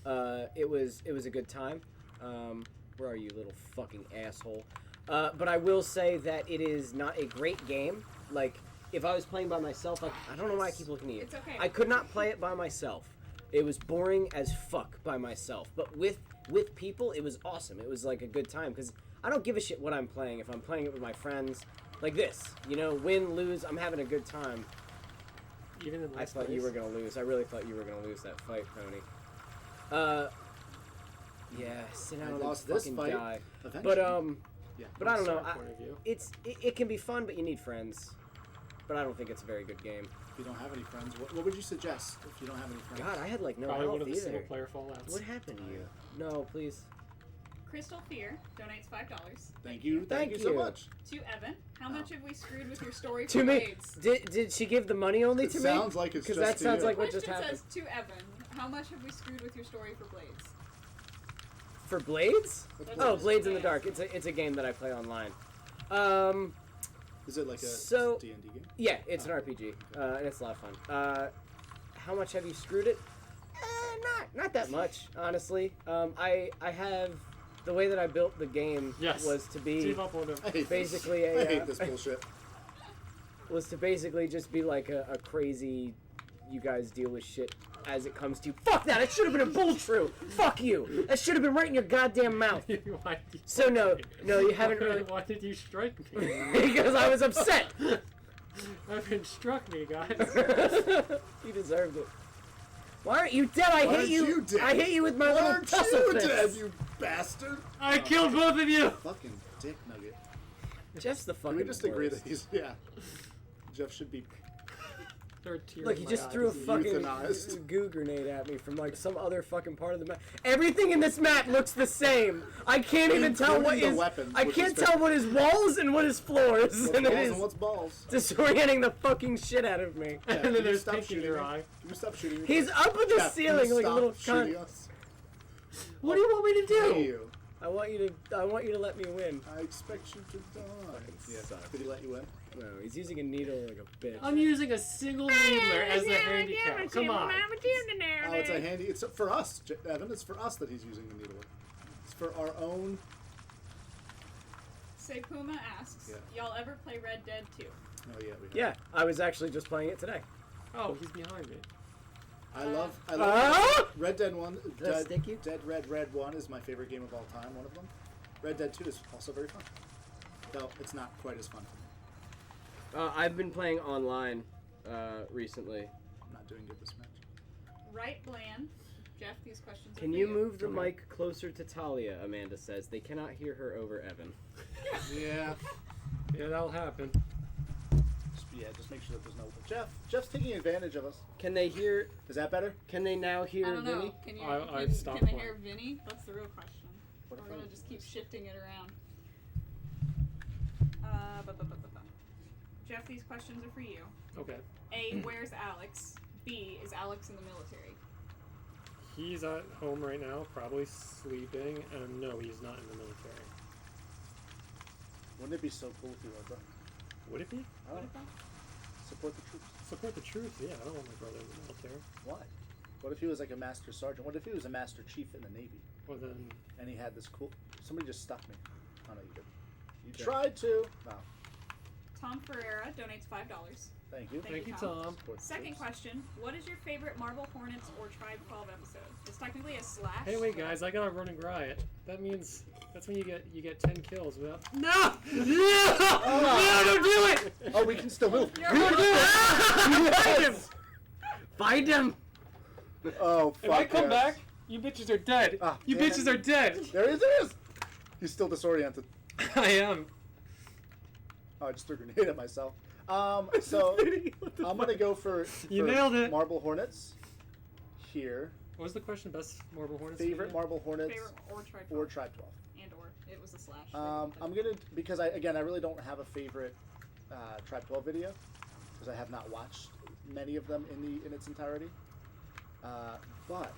It was a good time. Where are you, little fucking asshole? But I will say that it is not a great game. Like, if I was playing by myself, like, I don't know why I keep looking at you. It's okay. I could not play it by myself. It was boring as fuck by myself. But with people, it was awesome. It was like a good time because I don't give a shit what I'm playing. If I'm playing it with my friends, like this, you know, win, lose, I'm having a good time. Even in I last thought you place? were gonna lose. I really thought you were gonna lose that fight, Pony. Yeah, sit down I and lost this fucking fight. die. Eventually. But Yeah. but I don't know. Point of view. It can be fun, but you need friends. But I don't think it's a very good game. If you don't have any friends, what would you suggest if you don't have any friends? God, I had like no Probably one health of the single either. player Fallouts. What happened to you? No, please. Crystal Fear donates $5. Thank you. Thank so you. much. To Evan, how much have we screwed with your story To for me, AIDS? did she give the money only It to me? sounds like it's Because just that to sounds you. like what Question just happened. says to Evan, How much have we screwed with your story for Blades? For Blades? That's Oh, what Blades in the I Dark. It's a game that I play online. Is it like a So- D&D game? Yeah, it's an RPG, and it's a lot of fun. How much have you screwed it? Not that much, honestly. I have the way that I built the game Yes. was to be Team up on him. I hate basically this. I a hate this bullshit. was to basically just be like a crazy. You guys deal with shit as it comes to you. Fuck that! It should have been a bull true. Fuck you! That should have been right in your goddamn mouth. Why did you So no, strike me? no, you haven't really. Why did you strike me? Because I was upset. I've been struck me, guys. You deserved it. Why aren't you dead? I Why hit aren't you. you dead? I hit you with my Why little aren't tussle you fist. dead, you bastard? I killed both of you. Fucking dick nugget. Jeff's the fucking Can we just agree worst. that he's Jeff should be Third tier Look, in he my just eyes. threw a fucking euthanized. goo grenade at me from like some other fucking part of the map. Everything in this map looks the same. I can't even tell what Including the is. weapons, I which can't is tell what is walls and what is floors, What's and balls it is and what's balls? disorienting the fucking shit out of me. Yeah, And can then you there's stop pink in shooting your me? eye. Can you stop shooting me? He's up in the Jeff, can you ceiling like a stop little shooting cunt. us? What do you want me to Hey, do? you. I want you to let me win. I expect you to die. Yeah, sucks. did he let you in? No, he's using a needle like a bitch. I'm using a single needler as the handicap. Come on. Oh, it's a handy. It's for us, Evan. It's for us that he's using the needle. It's for our own. Say Puma asks, Yeah. y'all ever play Red Dead 2? Oh yeah, we have. Yeah, I was actually just playing it today. Oh, he's behind me. I love Ah! Red Dead 1. that stick you? Dead Red 1 is my favorite game of all time. One of them. Red Dead 2 is also very fun. Though it's not quite as fun for me. I've been playing online recently. I'm not doing good this match. Right, Bland. Jeff, these questions are Can for you move the Okay. mic closer to Talia? Amanda says they cannot hear her over Evan. Yeah. Yeah, that'll happen. Just make sure that there's no. Jeff's taking advantage of us. Can they hear? Is that better? Can they now hear I don't know. Vinny? Can you? I've Can, stopped can they playing. hear Vinny? That's the real question. What We're if gonna I- just keep shifting it around. Jeff, these questions are for you. Okay. A, where's Alex? B, is Alex in the military? He's at home right now, probably sleeping, and no, he's not in the military. Wouldn't it be so cool if you were, bro? Would it be? I don't know. Support the troops. Support the truth, yeah. I don't want my brother in the military. Why? What if he was like a master sergeant? What if he was a master chief in the Navy Well, then, and he had this cool? Somebody just stuck me. Oh no, you didn't. You Okay. tried to. Wow. Tom Ferreira donates $5. Thank you. thank you, Tom. Tom. Support the Second troops. question: what is your favorite Marble Hornets or Tribe 12 episode? It's technically a slash. Hey, wait, guys, I got a running riot. That means that's when you get 10 kills without. No! No! No! Don't do it! Oh, we can still move. You're Don't do it! Find him! Find him! Oh, fuck. If I come yes. back, you bitches are dead. Ah, You damn bitches it. are dead. There he is. There he is. He's still disoriented. I am. Oh, I just threw a grenade at myself. So I'm gonna go for You nailed it. Marble Hornets. Here, What was the question? Best Marble Hornets? for favorite you? Marble Hornets favorite or Tribe 12. or Tribe 12. And or it was a slash. I'm gonna because I really don't have a favorite Tribe 12 video because I have not watched many of them in its entirety. But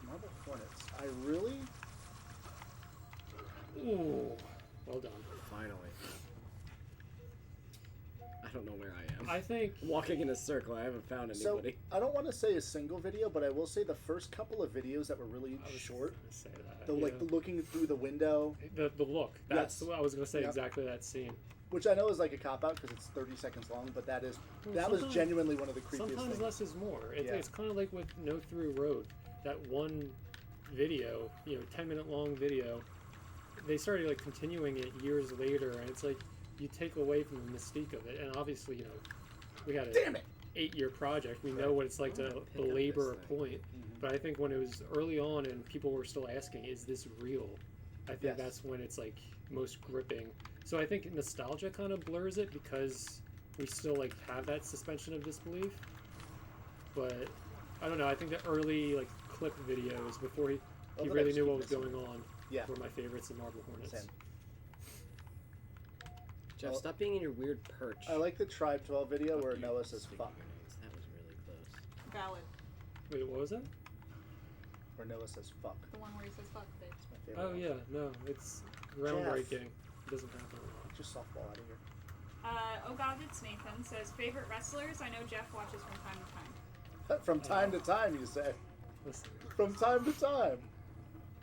Marble Hornets, I really Ooh. Well done. Finally. I don't know where I am. I think. Walking in a circle. I haven't found so anybody. I don't want to say a single video, but I will say the first couple of videos that were really I was short. gonna say that. The like yeah. looking through the window, The look. That's Yes. what I was gonna say. Yep. Exactly that scene. which I know is like a cop out because it's 30 seconds long, but that was sometimes- genuinely one of the creepiest Sometimes things. less is more. Yeah. It's kind of like with No Through Road. That one video, 10-minute long video. They started like continuing it years later, and it's like you take away from the mystique of it. And obviously, we had Damn an it! 8-year project. We know what it's like to Pick up belabor a this thing. point. But I think when it was early on and people were still asking, "Is this real?" I think Yes. that's when it's like most gripping. So I think nostalgia kind of blurs it because we still like have that suspension of disbelief. But I don't know. I think the early like clip videos before he Oh, but I really just knew keep what was missing. going on Yeah. were my favorites in Marble Hornets. Same. Jeff, Well- stop being in your weird perch. I like the Tribe 12 video where you Noah for says speaking fuck. your names. That was really close. Valid. Wait, what was that? Or Noah says fuck. The one where he says fuck, bitch. It's my favorite. Oh one. yeah, no, it's groundbreaking. It doesn't happen a lot. Just softball out of here. Oh God, it's Nathan says favorite wrestlers. I know Jeff watches from time to time. From time to time, you say. Listen, From time to time.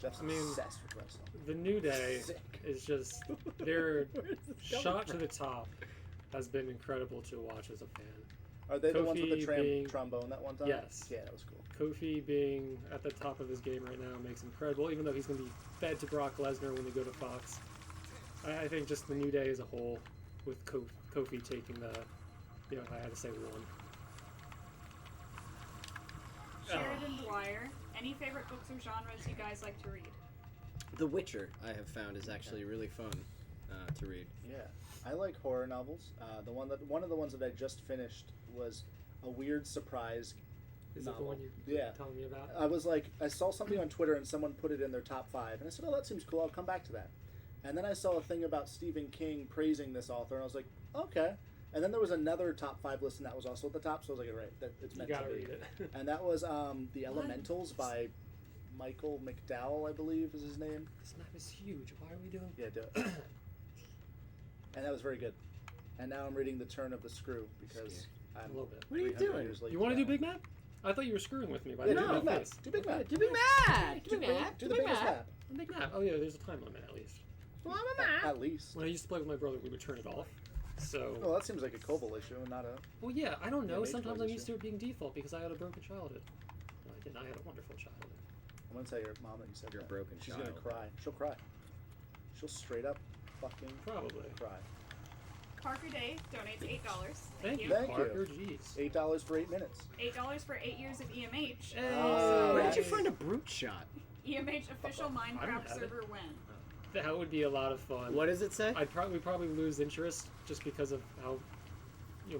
Jeff's I mean, obsessed with wrestling. the New Day Sick. is just their Where is this coming shot to from? the top has been incredible to watch as a fan. Are they the ones with the Kofi being- trombone that one time? Yes. Yeah, that was cool. Kofi being at the top of his game right now makes him credible, even though he's going to be fed to Brock Lesnar when they go to Fox. I think just the New Day as a whole, with Kofi taking the, if I had to say one. Sheridan Dwyer. Any favorite books or genres you guys like to read? The Witcher, I have found, is actually really fun to read. Yeah, I like horror novels. One of the ones that I just finished was a weird surprise Is that the novel. one you're Yeah. telling me about? I was like, I saw something on Twitter and someone put it in their top 5, and I said, "Oh, that seems cool. I'll come back to that." And then I saw a thing about Stephen King praising this author, and I was like, "Okay." And then there was another top 5 list, and that was also at the top. So I was like, "All right, that it's You meant gotta to be." read it. And that was The Elementals by Michael McDowell, I believe is his name. This map is huge. Why are we doing? Yeah, do it. And that was very good. And now I'm reading The Turn of the Screw because I'm A little bit. What are you 300 doing? years late You want to do that. Big Map? I thought you were screwing with me by Yeah, the do Big Big Map Map. face. Do Big Map. Do Big Map! Do the biggest map. Big Map. Oh yeah, there's a time limit at least. At least. When I used to play with my brother, we would turn it off. So. Well, that seems like a Koval issue, not a. Well, yeah, I don't know. Yeah, Sometimes age I'm used to issue. it being default because I had a broken childhood. No, I didn't. I had a wonderful childhood. I'm gonna tell your mom that you said Your that. broken She's child. gonna cry. She'll cry. She'll straight up fucking Probably. cry. Parker Day donates $8. Thank you, Thank you. Parker. Jeez. $8 for 8 minutes. $8 for 8 years of EMH. Hey. Oh, Where did you Nice. find a brute shot? EMH official I don't Minecraft have it. server when? That would be a lot of fun. What does it say? I'd probably lose interest just because of how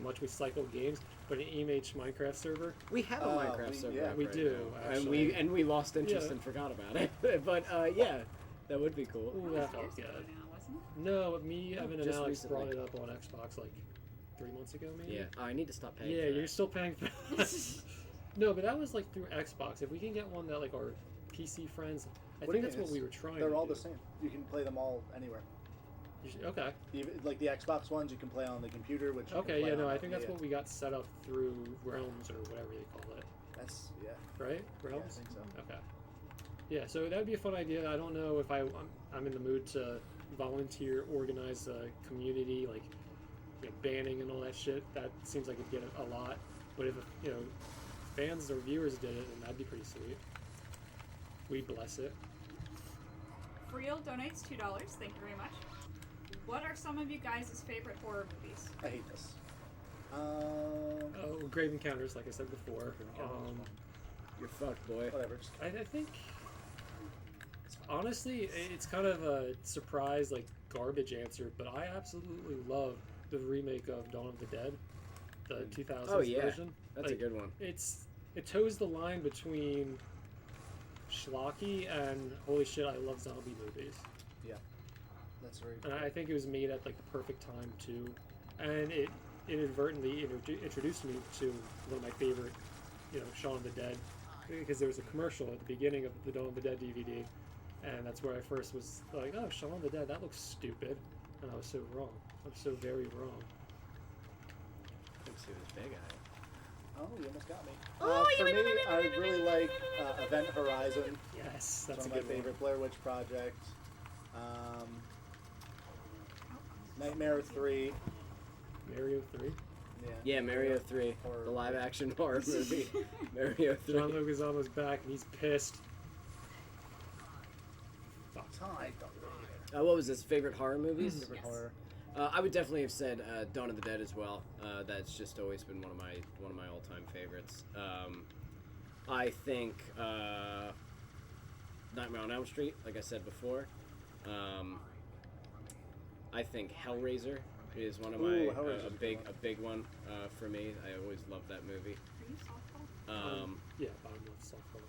much we cycle games. But an EMH Minecraft server, We have a Minecraft server. yeah, up we right do, now. actually. And we lost interest Yeah. and forgot about it. But yeah, that would be cool. ooh, That that was felt years ago good. now, wasn't it? No, me, Evan, and just Alex recently. brought it up on Xbox like 3 months ago, maybe. Yeah, I need to stop paying. Yeah, for you're that. still paying for No, but that was like through Xbox. If we can get one that like our PC friends, I What do think you that's mean? what we were trying They're to all do. the same. You can play them all anywhere. Okay. Even, like the Xbox ones, you can play on the computer, which you Okay, can play yeah, no, on I think that's yeah. what we got set up through Realms or whatever they call it. That's yeah. Right? Yeah, I Realms? think so. Okay. Yeah, so that would be a fun idea. I don't know if I'm in the mood to volunteer, organize a community, like banning and all that shit. That seems like it'd get a lot. But if fans or viewers did it, then that'd be pretty sweet. We bless it. Friel donates $2. Thank you very much. What are some of you guys' favorite horror movies? I hate this. Oh, Grave Encounters, like I said before. You're fucked, boy. Whatever. Just, I think, honestly, it's kind of a surprise, like garbage answer, but I absolutely love the remake of Dawn of the Dead, the 2000s Oh, yeah. version. That's Like, a good one. It toes the line between schlocky and holy shit, I love zombie movies. that's very. And I think it was made at like the perfect time too, and it inadvertently introduced me to one of my favorite, Shaun of the Dead, because there was a commercial at the beginning of the Dawn of the Dead DVD, and that's where I first was like, oh, Shaun of the Dead, that looks stupid, and I was so wrong. I was so very wrong. Let's see this big eye. Oh, you almost got me. Oh, for me, I really like Event Horizon. Yes, It's that's a one of good my one. favorite Blair Witch Project. Nightmare 3. Mario 3. Yeah, Mario 3, Horror. the live-action horror movie. Mario 3. John Leguizamo's back, and he's pissed. Fuck. What was his favorite horror movies? Favorite Yes. horror. I would definitely have said Dawn of the Dead as well. That's just always been one of my all-time favorites. I think Nightmare on Elm Street, like I said before. I think Hellraiser is one of my Ooh, Hellraiser's a big one for me. I always loved that movie. Are you softball? Yeah, bottom left softball.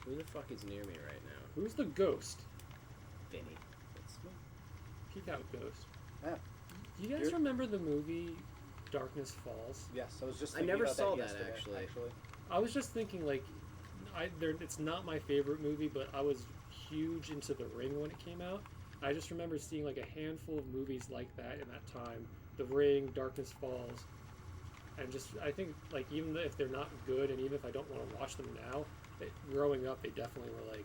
Who the fuck is near me right now? Who's the ghost? Vinny. It's me. Peek out, ghost. Yeah. Do you guys You're- remember the movie Darkness Falls? Yes, I was just I thinking never about saw that that, yesterday, actually. I was just thinking, like, it's not my favorite movie, but I was huge into The Ring when it came out. I just remember seeing like a handful of movies like that in that time. The Ring, Darkness Falls, and just I think like even if they're not good, and even if I don't want to watch them now, growing up they definitely were like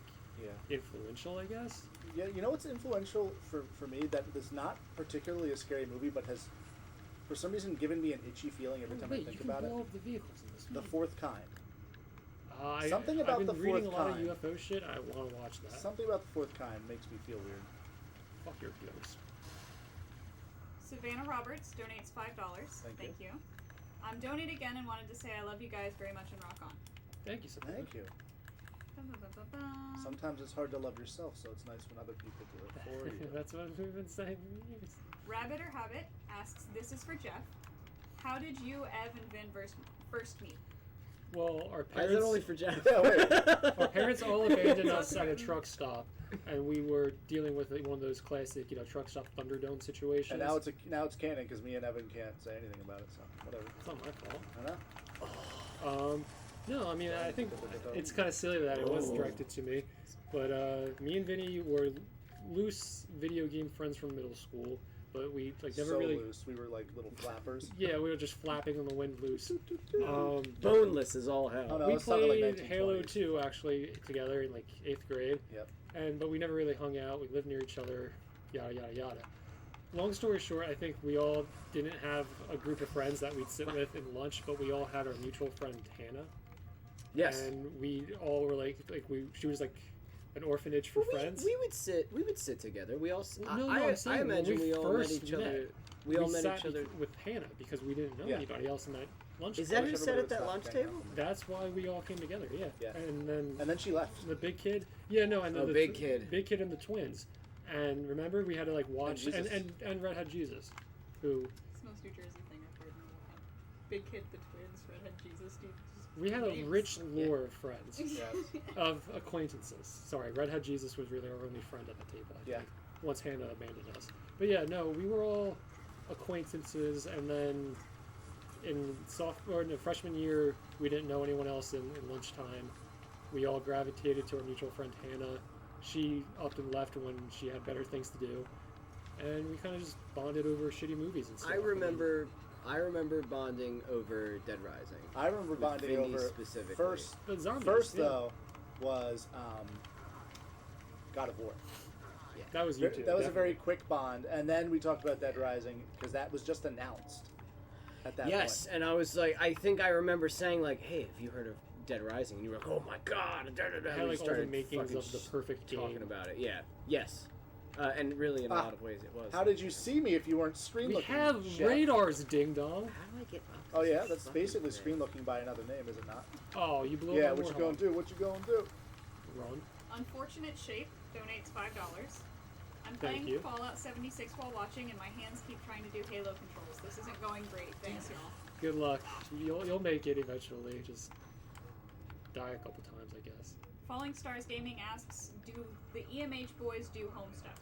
influential, I guess. Yeah, you know what's influential for me that is not particularly a scary movie, but has for some reason given me an itchy feeling every time I think about it. You can blow up the vehicles in this The movie. Fourth Kind. Something about I've been The reading Fourth a lot Kind. of UFO shit. I want to watch that. Something about The Fourth Kind makes me feel weird. Fuck your feelings. Savannah Roberts donates $5. Thank you. I'm donating again and wanted to say I love you guys very much and rock on. Thank you, Savannah. Thank you. Sometimes it's hard to love yourself, so it's nice when other people do it for you. That's what we've been saying for years. Rabbit or Habit asks, this is for Jeff. How did you, Ev, and Vin first meet? Well, our Why is parents. it only for Jeff? Yeah, wait. Our parents all abandoned us at a truck stop, and we were dealing with one of those classic, truck stop Thunderdome situations. And now it's canon because me and Evan can't say anything about it, so whatever. It's not my fault. I know. No, I mean, I think it's kind of silly that it was directed to me, but me and Vinny were loose video game friends from middle school, but we never so really. loose. We were like little flappers. Yeah, we were just flapping on the wind loose. Boneless as all hell. Oh, no. We it's something like played Halo 1920s. 2 actually together in like 8th grade. Yep. But we never really hung out. We lived near each other, yada yada yada. Long story short, I think we all didn't have a group of friends that we'd sit with in lunch, but we all had our mutual friend Hannah. Yes. And we all were she was like an orphanage for friends. We would sit together. We all. I'm saying I imagine when we all met first each other. met, We all met sat each other. with Hannah because we didn't know Yeah. anybody else in that lunch. Is that club. who sat at that lunch table? That's why we all came together. Yeah. Yeah. And then she left. the big kid. Yeah, no, and then the big kid. Big kid and the twins. And remember, we had to like watch Jesus. and Redhead Jesus, who It's the most New Jersey thing I've heard in a long time. Big Kid, the twins, Redhead Jesus, dude. we had a Names. rich lore of friends, Yes. of acquaintances. Sorry, Redhead Jesus was really our only friend at the table. I Yeah. think, once Hannah abandoned us. But yeah, no, we were all acquaintances, and then in freshman year, we didn't know anyone else in lunchtime. We all gravitated to our mutual friend Hannah. She up and left when she had better things to do, and we kind of just bonded over shitty movies and stuff. I remember bonding over Dead Rising. I remember With bonding Vinny over specifically. The zombies. First yeah. though was God of War. That was you two. That was a very quick bond, and then we talked about Dead Rising because that was just announced at that Yes, point. and I was like, I think I remember saying like, "Hey, have you heard of Dead Rising?" And you were like, "Oh my god!" Da, da, da. It had We like all the started makings fucking of the perfect game. talking about it. Yeah. Yes. And really, in a lot of ways, it was. How did you see me if you weren't screen We looking? have Chef? radars, ding dong. How do I get up? Oh yeah, this that's fucking basically thing? screen looking by another name, is it not? Oh, you blew Yeah, up my what you Warhol. gonna do? What you gonna do? Run. Unfortunate Shape donates $5. I'm Thank playing you. Fallout 76 while watching, and my hands keep trying to do Halo controls. This isn't going great. Thanks, y'all. Good luck. You'll make it eventually. Just die a couple times, I guess. Falling Stars Gaming asks, do the EMH boys do home stuff?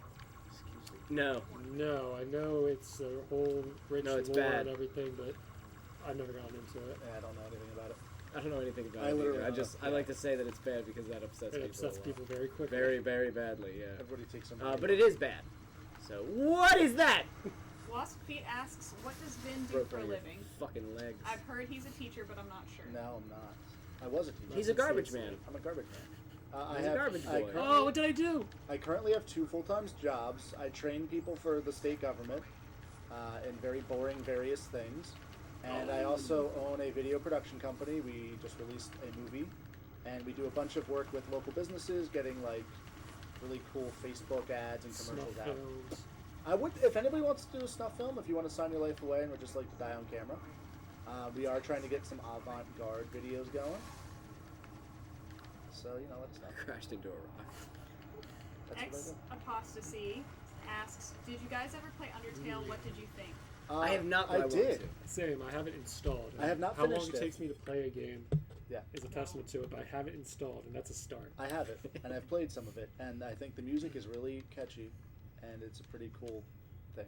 No. No, I know it's a whole rich No, it's lore bad. and everything, but I've never gotten into it. Yeah, I don't know anything about it. I don't know anything about I it literally either. don't know. I like to say that it's bad because that upsets It people. upsets a lot. people very quickly. Very, very badly. Yeah. Everybody takes some. But it is bad. So what is that? Wasp Feet asks, what does Vin do Broke for a one of your living? Fucking legs. I've heard he's a teacher, but I'm not sure. No, I'm not. I was a teacher. He's a garbage man. I'm a garbage man. He's a garbage boy. Oh, what did I do? I currently have 2 full-time jobs. I train people for the state government in very boring various things. And I also own a video production company. We just released a movie. And we do a bunch of work with local businesses, getting like really cool Facebook ads and commercials Snuff out. films. I would, if anybody wants to do a snuff film, if you want to sign your life away and would just like to die on camera, we are trying to get some avant-garde videos going. So, you know, let us know. Crashed into a rock. That's what I X do. Apostasy asks, did you guys ever play Undertale? What did you think? I have not, but I want did. to. Same. I haven't installed. I have not How long finished it it. takes me to play a game Yeah, is a testament to it, but I haven't installed, and that's a start. I have it, and I've played some of it, and I think the music is really catchy, and it's a pretty cool thing.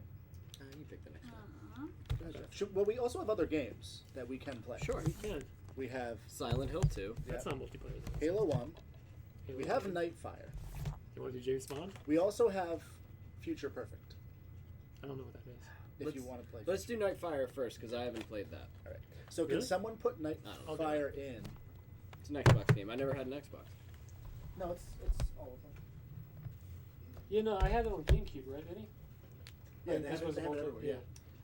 You pick the next one. Uh-huh. Well, we also have other games that we can play. Sure. You can. We have Silent Hill 2. That's not multiplayer. Though. Halo 1. Halo We have 1. Nightfire. You want to do James Bond? We also have Future Perfect. I don't know what that is. If you want to play. Let's do Nightfire first because I haven't played that. All right. So can Really? someone put I'll do Nightfire in? It's an Xbox game. I never had an Xbox. No, it's all of them. You know, I had it on GameCube, right, Vinny? Yeah, This they have was it the whole everywhere. thing, Yeah.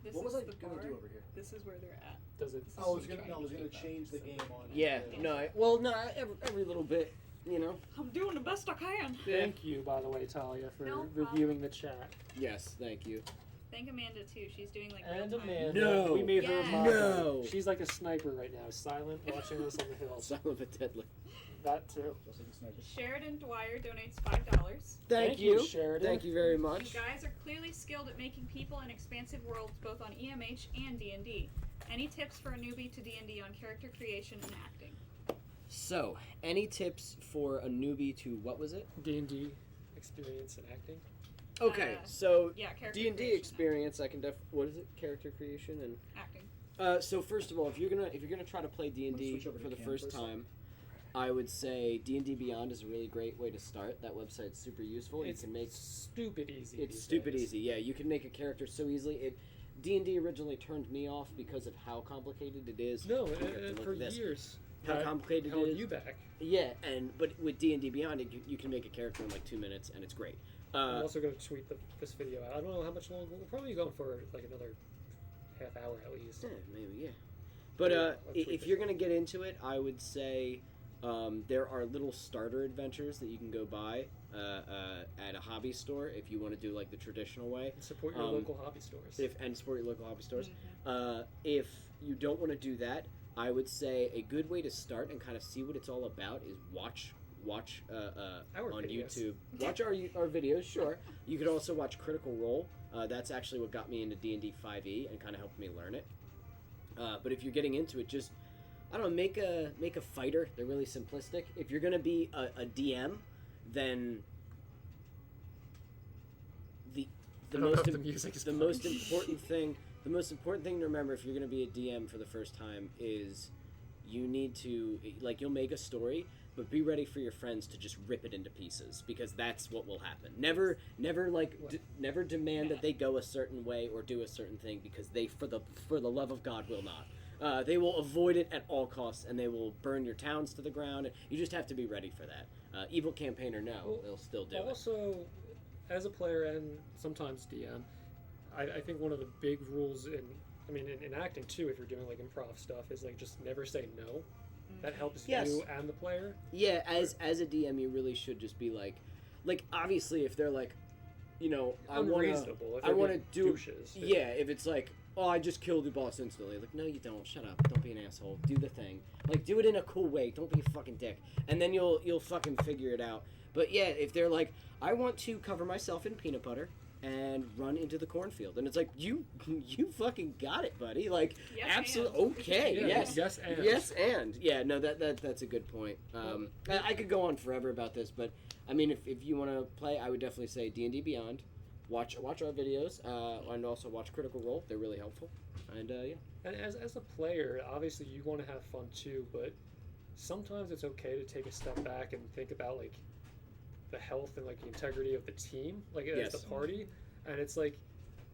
This What was is I the gonna bar. do over here? This is where they're at. Does it? I was gonna change the game on. Every little bit, you know. I'm doing the best I can. Thank you, by the way, Talia, for No reviewing the chat. Yes, thank you. Thank Amanda too. She's doing like And real time. Amanda, No. we made her a Yes. mod. No. She's like a sniper right now, silent, watching us on the hills. Silent but deadly. That too. Just like a sniper. Sheridan Dwyer donates $5. Thank you, Sheridan. Thank you very You much. guys are clearly skilled at making people and expansive worlds both on EMH and D&D. Any tips for a newbie to D&D on character creation and acting? So, any tips for a newbie to what was it? D&D experience and acting. Okay, Uh, so Yeah, character D&D creation, experience. I can what is it? Character creation and. Acting. So first of all, if you're gonna try to play D&D Wanna switch over to for the Cam first for a second? time, I would say D&D Beyond is a really great way to start. That website's super useful. It's you can make stupid easy. it's these stupid days. easy. Yeah, you can make a character so easily. D&D originally turned me off because of how complicated it is. No, You have to look for at this. years. How That complicated held it is. you back. Yeah, but with D&D Beyond, you can make a character in like 2 minutes, and it's great. I'm also going to tweet this video out. I don't know how much longer. We'll probably be going for like another half hour at least. Yeah, maybe, yeah. But Yeah, let's tweet if this you're out. going to get into it, I would say there are little starter adventures that you can go buy at a hobby store if you want to do like the traditional way. And support your local hobby stores. And support your local hobby stores. Mm-hmm. If you don't want to do that, I would say a good way to start and kind of see what it's all about is watch Our on videos. YouTube. Watch our videos, sure. You could also watch Critical Role. That's actually what got me into D&D 5e and kind of helped me learn it. But if you're getting into it, just I don't know, make a fighter. They're really simplistic. If you're gonna be a DM, then the I don't know most if the music is the playing. most important thing the most important thing to remember if you're gonna be a DM for the first time is you need to you'll make a story, but be ready for your friends to just rip it into pieces because that's what will happen. Never never demand that they go a certain way or do a certain thing because they for the love of God will not. They will avoid it at all costs and they will burn your towns to the ground. You just have to be ready for that. Evil campaign or no, Well, they'll still do it. Also, as a player and sometimes DM, I think one of the big rules in acting too, if you're doing like improv stuff, is like just never say no. That helps Yes. you and the player. Yeah, as a DM, you really should just be like obviously if they're like, I want Unreasonable. If I they're want to being do douches. Yeah, if it's like, oh, I just killed the boss instantly. Like, no, you don't. Shut up. Don't be an asshole. Do the thing. Like, do it in a cool way. Don't be a fucking dick. And then you'll fucking figure it out. But yeah, if they're like, I want to cover myself in peanut butter and run into the cornfield, and it's like, you fucking got it, buddy. Like, Yes, absolutely and. okay. Yeah, Yes. yes, and. Yeah, no, that's a good point. I could go on forever about this, but I mean, if you want to play, I would definitely say D&D Beyond. Watch our videos, and also watch Critical Role. They're really helpful. And yeah. And as a player, obviously you want to have fun too, but sometimes it's okay to take a step back and think about like the health and like the integrity of the team, like Yes. as the party. And it's like,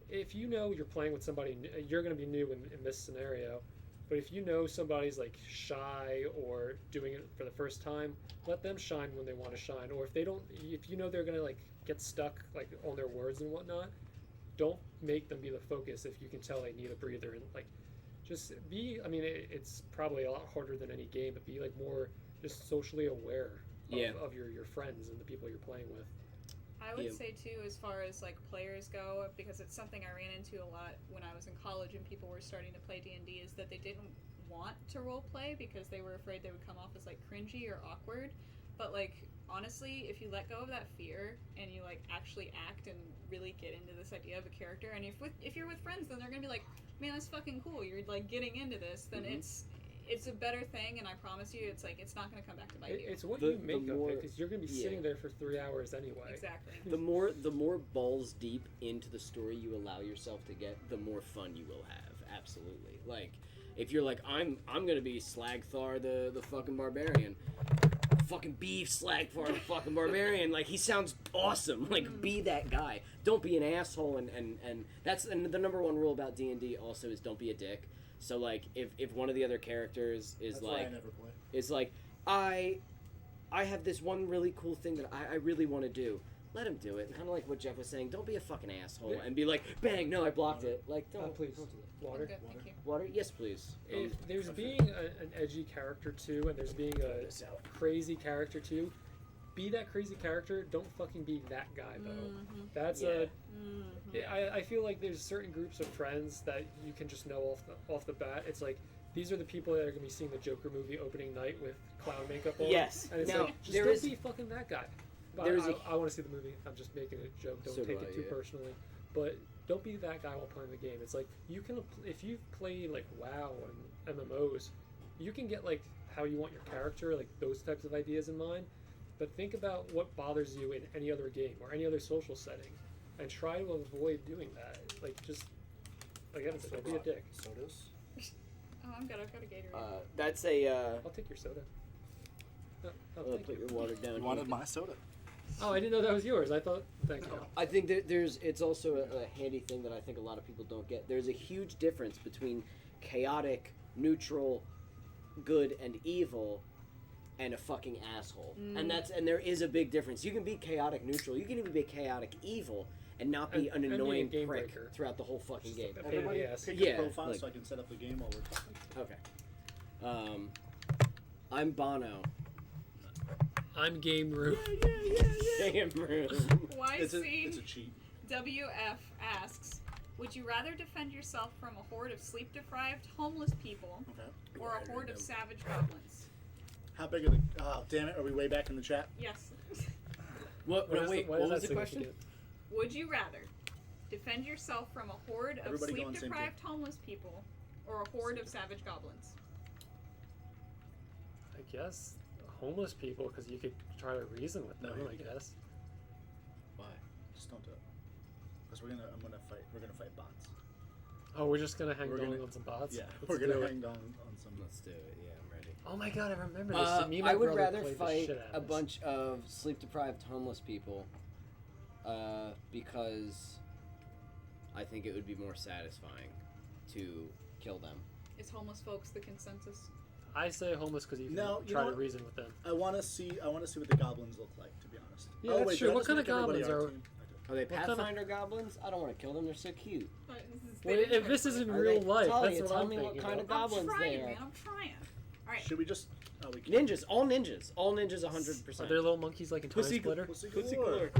if you know you're playing with somebody, you're going to be new in this scenario. But if you know somebody's like shy or doing it for the first time, let them shine when they want to shine. Or if you know they're going to like get stuck like on their words and whatnot, don't make them be the focus if you can tell they need a breather. And like, just be, it's probably a lot harder than any game, but be like more just socially aware of your friends and the people you're playing with. I would Yeah. say too, as far as like players go, because it's something I ran into a lot when I was in college and people were starting to play D&D, is that they didn't want to role play because they were afraid they would come off as like cringy or awkward. But like honestly, if you let go of that fear and you like actually act and really get into this idea of a character, and if you're with friends, then they're gonna be like, man, that's fucking cool. You're like getting into this. Then it's a better thing, and I promise you, it's like it's not gonna come back to bite you. It's what The- you make the of more- it, because you're going to be sitting there for 3 hours anyway. Exactly. The more balls deep into the story you allow yourself to get, the more fun you will have. Absolutely. Like, If you're like, I'm gonna be Slagthar the fucking barbarian. Fucking be Slagthar the fucking barbarian. Like, he sounds awesome. Like, be that guy. Don't be an asshole, and that's the number one rule about D&D also is don't be a dick. So, like, if one of the other characters is That's like... why I never play. Is like, I have this one really cool thing that I really want to do. Let him do it. Kind of like what Jeff was saying. Don't be a fucking asshole and be like, bang, no, I blocked it. Like, don't. Please. Don't do that. Water. Good, thank you. Water? Yes, please. If there's being an edgy character too, and there's being a crazy character too, be that crazy character. Don't fucking be that guy though. That's I feel like there's certain groups of friends that you can just know off the bat. It's like these are the people that are gonna be seeing the Joker movie opening night with clown makeup on. Yes. And it's Now, like just there don't is- be fucking that guy. But There is I want to see the movie. I'm just making a joke. Don't So take do it I, too yeah. personally. But don't be that guy while playing the game. It's like you can, if you've played like WoW and MMOs, you can get like how you want your character, like those types of ideas in mind. But think about what bothers you in any other game or any other social setting, and try to avoid doing that. Like just again, don't be a dick. Sodas? Oh, I've got a Gatorade. That's a... I'll take your soda. Oh, I'll thank put you. your water down. You wanted my soda. Oh, I didn't know that was yours. I thought. Thank you. I think that it's also a handy thing that I think a lot of people don't get. There's a huge difference between chaotic, neutral, good and evil, and a fucking asshole. And there is a big difference. You can be chaotic neutral. You can even be chaotic evil and not be And an be a annoying game prick breaker. throughout the whole fucking game. a pain in the Everybody ass. pick Yeah, your profile like- so I can set up the game while we're talking. Okay. I'm Bono. I'm Game Room. Damn room. It's a YC cheat. WF asks, would you rather defend yourself from a horde of sleep-deprived homeless people Okay. or a horde of savage goblins? How big are the... Oh, damn it. Are we way back in the chat? Yes. What What is was that the question? significant? Would you rather defend yourself from a horde of Everybody go on the same sleep-deprived homeless people or a horde of savage goblins? I guess homeless people, because you could try to reason with them. No, I you guess. Why? Just don't do it. Because we're gonna fight bots. Oh, we're just gonna hang We're on gonna- some bots. Yeah, Let's we're do gonna it. hang on some... Let's do it. Yeah, I'm ready. Oh my god, I remember this. Me and my I would brother rather played the fight shit out a of this. bunch of sleep-deprived homeless people because I think it would be more satisfying to kill them. Is homeless folks the consensus? I say homeless because you can No, you try know to what? reason with them. I want to see what the goblins look like, to be honest. Yeah, oh, that's wait, true. did I What just kind of make everybody goblins our are- team? I did. Are they What kind of- Pathfinder goblins? I don't want to kill them. They're so cute. Well, if this is in Are real they- life, Talia, that's what tell I'm me thinking. what kind of about. goblins I'm trying, they are. man. I'm trying. All right. Should we just... Oh, we can't. Ninjas, all 100%. Are there little monkeys like in Time Pussy Splitter? Pussy Pussy galore. galore.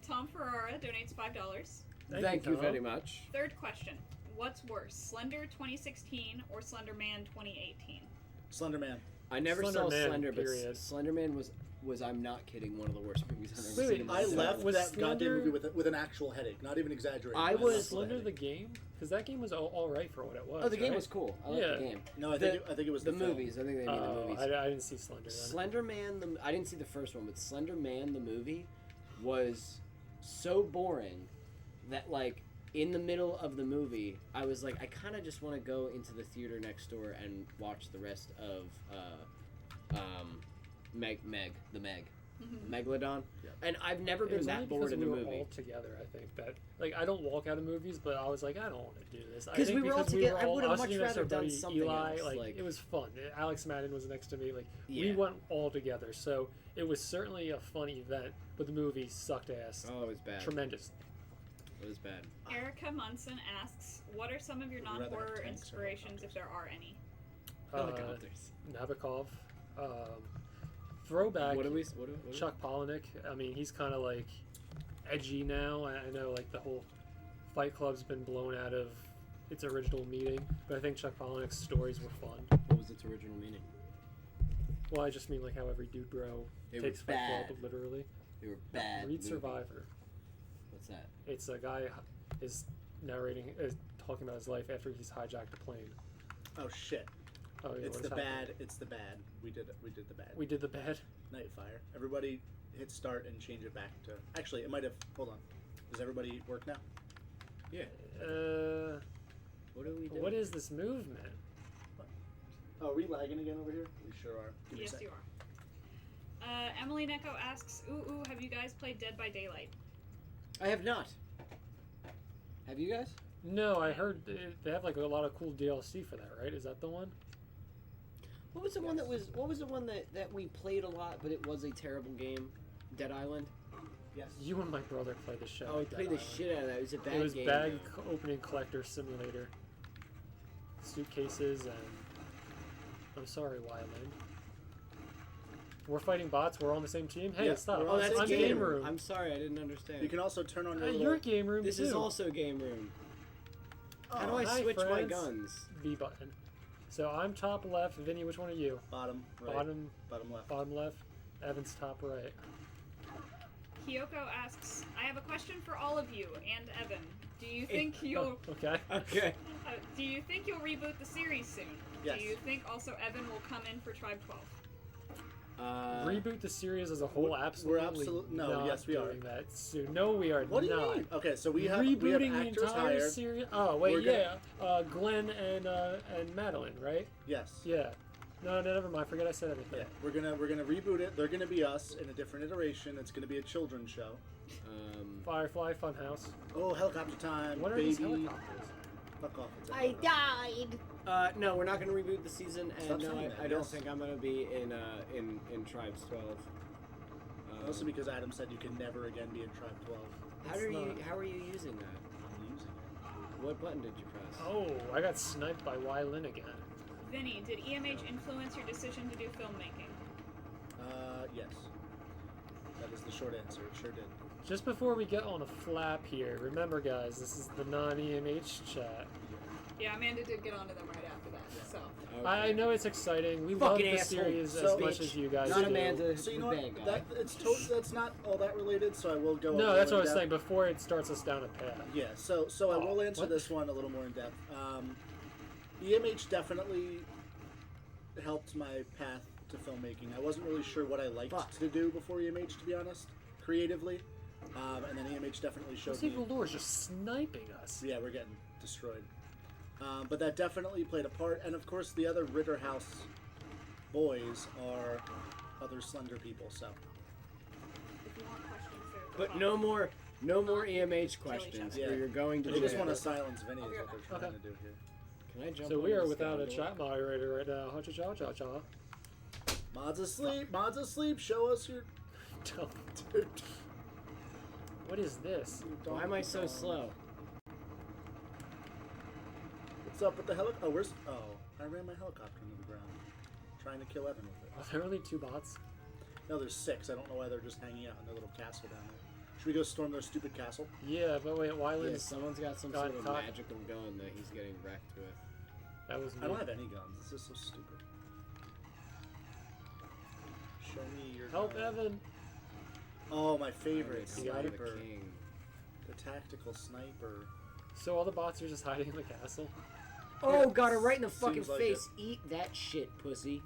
Tom Ferrara donates $5. Thank you Tom. very much. Third question. What's worse, Slender 2016 or Slender Man 2018? Slender Man. I never Slender saw Man, Slender, but period. Slender Man was I'm not kidding, one of the worst movies I've ever Wait, seen. in my I life. left Was that Slender- goddamn movie with an actual headache. Not even exaggerating. I left was- with a Slender the headache. game? Because that game was all right for what it was. Oh, the game right? was cool. I liked Yeah. the game. No, I The- think it was The film. movies. I think they mean the Oh, movies. I didn't see Slender then. Slender Man, I didn't see the first one, but Slender Man, the movie, was so boring that, like, in the middle of the movie, I was like, I kind of just want to go into the theater next door and watch the rest of the Meg. Megalodon. Yeah. And I've never It been was only that bored because in a we were movie. all together, I think. That like I don't walk out of movies, but I was like, I don't want to do this. I 'Cause think we were all because together, I all- would've was much sitting next to rather our done buddy something Eli, else, like like- it was fun. Alex Madden was next to me. Like we Yeah. went all together, so it was certainly a fun event. But the movie sucked ass. Oh, it was bad. Tremendous. It was bad. Erica Munson asks, what are some of your Would you rather have non-horror tanks or inspirations, if helicopters? there are any? Helicopters. Nabokov. Throwback. What are Chuck Palahniuk. I mean, he's kind of like edgy now. I know like the whole Fight Club's been blown out of its original meaning, but I think Chuck Palahniuk's stories were fun. What was its original meaning? Well, I just mean like how every dude bro They were takes Fight bad. Club literally. They were bad. Read movies. Survivor. What's that? It's a guy is narrating, is talking about his life after he's hijacked a plane. Oh shit! Oh, yeah, It's what the has happened? bad. It's the bad. We did it. We did the bad. We did the bad. Nightfire. Everybody hit start and change it back to. Actually, it might have. Hold on. Does everybody work now? Yeah. Uh, What do we do? what is this movement? Oh, are we lagging again over here? We sure are. Give me a Yes, sec. you are. Emily Neko asks, ooh, have you guys played Dead by Daylight? I have not. Have you guys? No, I heard they have like a lot of cool DLC for that, right? Is that the one? What was the one that was? What was the one that we played a lot, but it was a terrible game? Dead Island. Yes. You and my brother played the shit. Oh, we out of played Dead the Island. shit out of that. It was a bad game. It was bag opening collector simulator. Suitcases and I'm sorry, Wyland. We're fighting bots. We're on the same team. Hey, Yeah, stop! we're Oh, on that's I'm same game team. room. I'm sorry, I didn't understand. You can also turn on your little... Your game room This too. is also game room. How do I hi, switch my friends. guns? B button. So I'm top left. Vinny, which one are you? Bottom right. Bottom left. bottom left. Evan's top right. Kyoko asks, I have a question for all of you and Evan. Do you think you'll Oh, okay. Okay. do you think you'll reboot the series soon? Yes. Do you think also Evan will come in for Tribe 12? Reboot the series as a whole. we're Absolutely. no, not yes, we are. doing that soon. No, we are What do you not. mean? Okay, so we have Rebooting the actors entire hired. series. Oh wait, We're yeah. gonna- Glenn and Madeline, right? Yes. Yeah. No, never mind. Forget I said anything. Yeah, we're gonna reboot it. They're gonna be us in a different iteration. It's gonna be a children's show. Firefly Funhouse. Oh, helicopter time, What are baby! these helicopters? Fuck off! It's a I helicopter. died. No, we're not going to reboot the season, Stop and no, saying that, I don't yes. think I'm going to be in Tribes 12. Mostly because Adam said you can never again be in Tribe 12. How are you using that? I'm using it. What button did you press? Oh, I got sniped by Wylin again. Vinny, did EMH influence your decision to do filmmaking? Yes. That is the short answer. It sure did. Just before we get on a flap here, remember guys, this is the non-EMH chat. Yeah, Amanda did get onto them right after that, so. Okay. I know it's exciting. We Fucking love the asshole. series So- as much as you guys Not do. Amanda. So you the know what? bad guy. That's not all that related. So I will go. a No, little that's what I in was depth. saying before it starts us down a path. Yeah. So I Oh, will answer what? this one a little more in depth. EMH definitely helped my path to filmmaking. I wasn't really sure what I liked to do before EMH, to be honest, creatively. And then EMH definitely showed me. Evil Lord is just sniping us. Yeah, we're getting destroyed. But that definitely played a part. And of course, the other Ritter House boys are other Slender people. So If you want questions, there. But no more EMH questions, Yeah. or you're going to they just jail. want to silence Vinny, is what they're trying Okay. to do here. Can I jump So on we are this without a guy? chat moderator right now. Cha cha cha cha. Mods asleep. Mods asleep. Show us your. Dude, What is this? Why am I so slow? What's up with the helicopter? Oh, where's? Oh, I ran my helicopter into the ground, trying to kill Evan with it. Are there only 2 bots? No, there's 6. I don't know why they're just hanging out in their little castle down there. Should we go storm their stupid castle? Yeah, but wait, Yeah, Wyland's... someone's got some God, sort of talk. magical gun that he's getting wrecked with. That was me. I don't have any guns. This is so stupid. Show me your. Help gun. Evan! Oh, my favorite You got it? sniper. The king. The tactical sniper. So all the bots are just hiding in the castle? Oh, got her right in the Seems fucking like face. Eat that shit, pussy.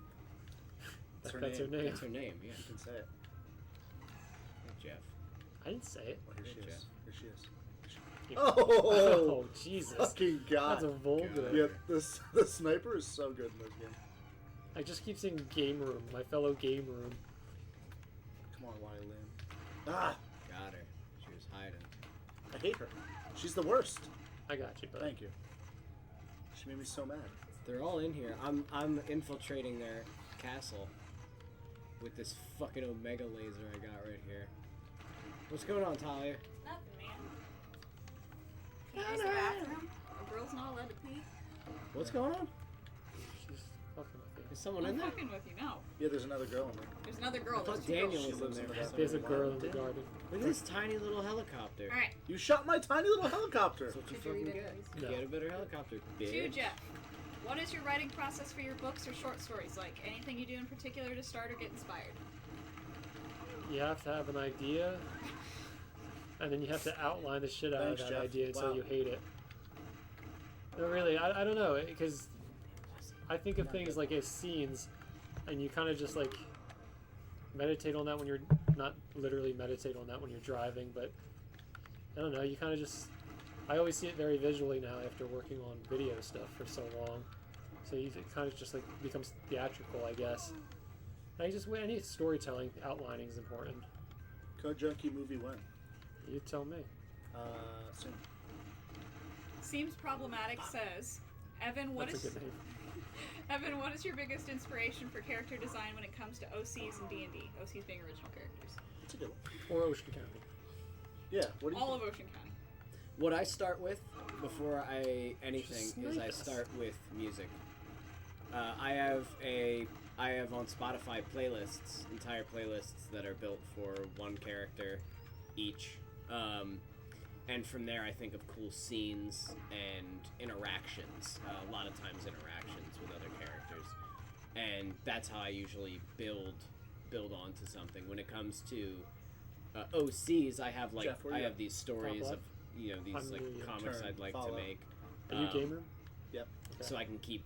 That's her That's name. her name. That's her name, yeah. You can say it. Jeff. I didn't say it. Well, here she Good is. Here she is. You- Oh, Oh, Jesus. fucking god! That's a vulgar. Yeah, the sniper is so good in this game. I just keep saying game room, my fellow game room. Come on, Wyland. Ah, Got her. She was hiding. I hate her. She's the worst. I got you, bud. Thank you. She made me so mad. They're all in here. I'm infiltrating their castle with this fucking Omega laser I got right here. What's going on, Talia? Nothing, man. Can you use the bathroom? A girl's not allowed to pee? What's going on? She's fucking with Is you. someone in I'm there? fucking with you now. Yeah, there's another girl in there. There's another girl. I thought There's 2 Daniel girls. She was in lives there in for the some There's a reason. girl in the garden. Look at this tiny little helicopter. Alright, You shot my tiny little helicopter. That's what you Did you fucking read get. it? You No. get a better helicopter, to bitch. Jeff. What is your writing process for your books or short stories like? Anything you do in particular to start or get inspired? You have to have an idea, and then you have to outline the shit out Thanks, of that Jeff. idea until Wow. you hate it. No, really, I don't know, because I think of things like as scenes, and you kind of just like meditate on that when you're not literally meditate on that when you're driving, but I don't know, you kind of just I always see it very visually now after working on video stuff for so long. So it kind of just like becomes theatrical, I guess. Any storytelling outlining is important. Code Junkie movie when? You tell me. Soon. Seems problematic says, Evan, what That's is a good name. Evan, what is your biggest inspiration for character design when it comes to OCs and D&D? OCs being original characters. That's a good one. Or Ocean County. Yeah. What do you All think? of Ocean County. What I start with before anything Just is I snipe us. start with music. I have on Spotify playlists, entire playlists that are built for one character each. And from there, I think of cool scenes and interactions. A lot of times, interactions with other characters, and that's how I usually build onto something. When it comes to OCs, I have Jeff, where you at? these stories Top of these I'm like new, yeah. comics Turn, I'd like follow. to make. Are you gamer? Yep. Okay. So I can keep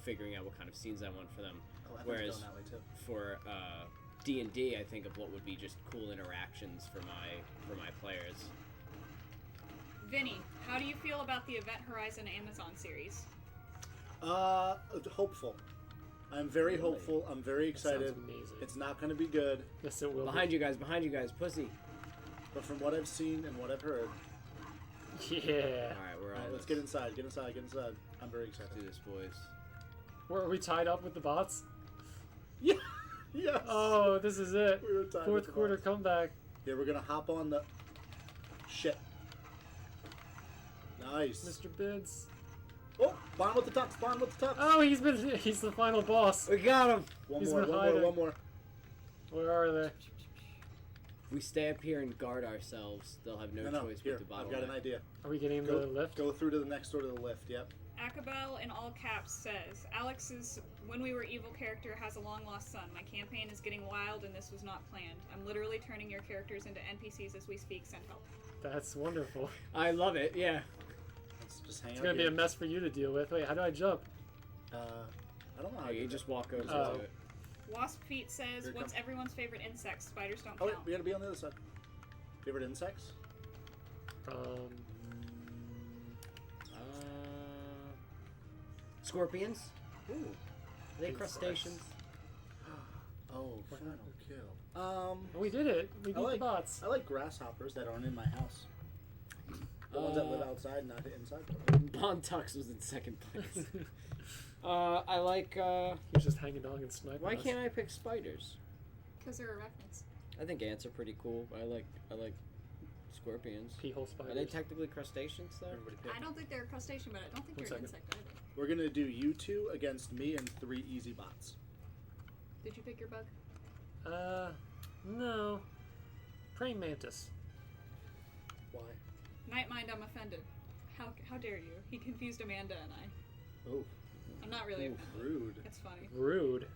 figuring out what kind of scenes I want for them. Oh, Evan's Whereas going that way too. for D&D, I think of what would be just cool interactions for my players. Vinny, how do you feel about the Event Horizon Amazon series? Hopeful. I'm very Really? hopeful. I'm very That sounds excited. amazing. It's not going to be good, Yes, it will. Behind you guys, pussy. but from what I've seen and what I've heard, Be. Yeah. All right, we're all on. right, let's get inside. Get inside. Get inside. I'm very excited. Do this, boys. Are we tied up with the bots? Yeah. Yes. Oh, this is it. We were tied with Fourth the quarter bots. comeback. Yeah, we're gonna hop on the. Shit. Nice. Mr. Bids. Oh, Bond with the tucks. Bond with the tucks. Oh, he's the final boss. We got him. One he's more. been One hiding. more. One more. Where are they? We stay up here and guard ourselves. They'll have no No, choice here. but to bottle. I've got an idea. Are we getting Go, the lift? go through to the next door to the lift. Yep. Akabel in all caps says, Alex's When We Were Evil character has a long lost son. My campaign is getting wild and this was not planned. I'm literally turning your characters into NPCs as we speak. Send help. That's wonderful. I love it. Yeah. Let's just hang It's out gonna be here. a mess for you to deal with. Wait, how do I jump? I don't know how Oh, to you do just that. walk over Oh. to it. Wasp Feet says, Here it what's comes. everyone's favorite insect? Spiders don't Oh wait, count. we gotta be on the other side. Favorite insects? Scorpions. Ooh. Are they Insects. crustaceans? Oh, final kill. We did it. We beat the like- bots. I like grasshoppers that aren't in my house. The ones that live outside, not inside. Bon Tux was in second place. I like. He's just hanging on and sniping Why us. can't I pick spiders? Because they're arachnids. I think ants are pretty cool. But I like scorpions. Pee-hole Are spiders. they technically crustaceans though? Everybody pick. I don't think they're a crustacean, but I don't think One they're an second. insect either. We're gonna do you two against me and 3 easy bots. Did you pick your bug? No. Praying mantis. Why? Nightmind, I'm offended. How dare you? He confused Amanda and I. Oh, I'm not really ooh, offended. rude. It's funny. Rude.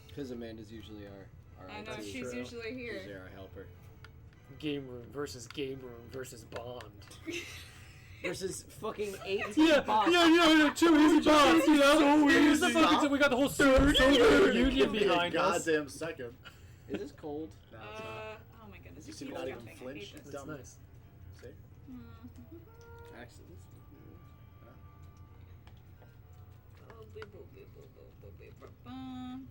Because Amanda's usually our I know, IT. she's true. usually here. Usually our helper. Game room versus Bond. Versus fucking 18 Yeah, bots. yeah, 2 easy bots, you know? So Here's the easy. fucking, we got the whole soldier union Give me a behind us. goddamn second. Is this cold? No, it's not. Oh my goodness, You you see keep me not even jumping. I flinch? hate this. That's Dumb. nice. See? Actually,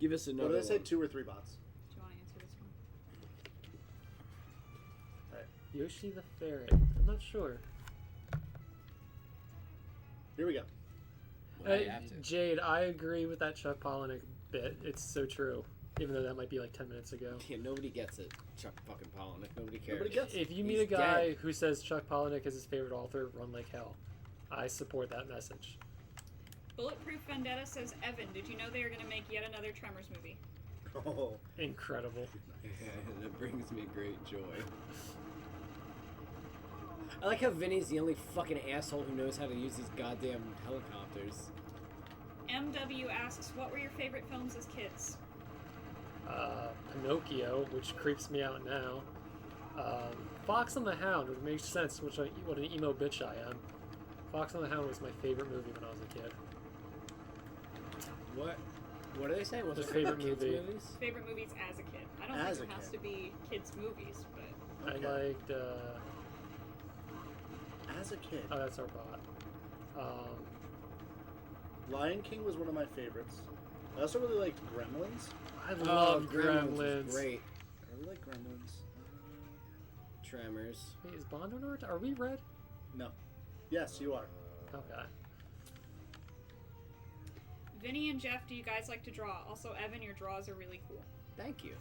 Do give us What another did I say? one. 2 or 3 bots? you want to answer this one? Yoshi the Ferret. I'm not sure. Here we go. Well, you have to. Jade, I agree with that Chuck Palahniuk bit. It's so true. Even though that might be like 10 minutes ago. Yeah, nobody gets it. Chuck fucking Palahniuk. Nobody cares. Nobody gets it. If you meet He's a guy dead. who says Chuck Palahniuk is his favorite author, run like hell. I support that message. Bulletproof Vendetta says, Evan, did you know they are going to make yet another Tremors movie? Oh, Incredible. That brings me great joy. I like how Vinny's the only fucking asshole who knows how to use these goddamn helicopters. MW asks, what were your favorite films as kids? Pinocchio, which creeps me out now. Fox and the Hound, which makes sense, what an emo bitch I am. Fox and the Hound was my favorite movie when I was a kid. What do they say? What's Their your favorite kids' movie? movies? Favorite movies as a kid. I don't As think a there has kid. to be kids' movies, but Okay. I liked, as as a kid. Oh, that's our bot. Lion King was one of my favorites. I also really liked Gremlins. I love Gremlins was Gremlins. great. I really like Gremlins. Tremors. Wait, is Bond on our Are we red? No. Yes, you are. Okay. Vinny and Jeff, do you guys like to draw? Also, Evan, your draws are really cool. Thank you.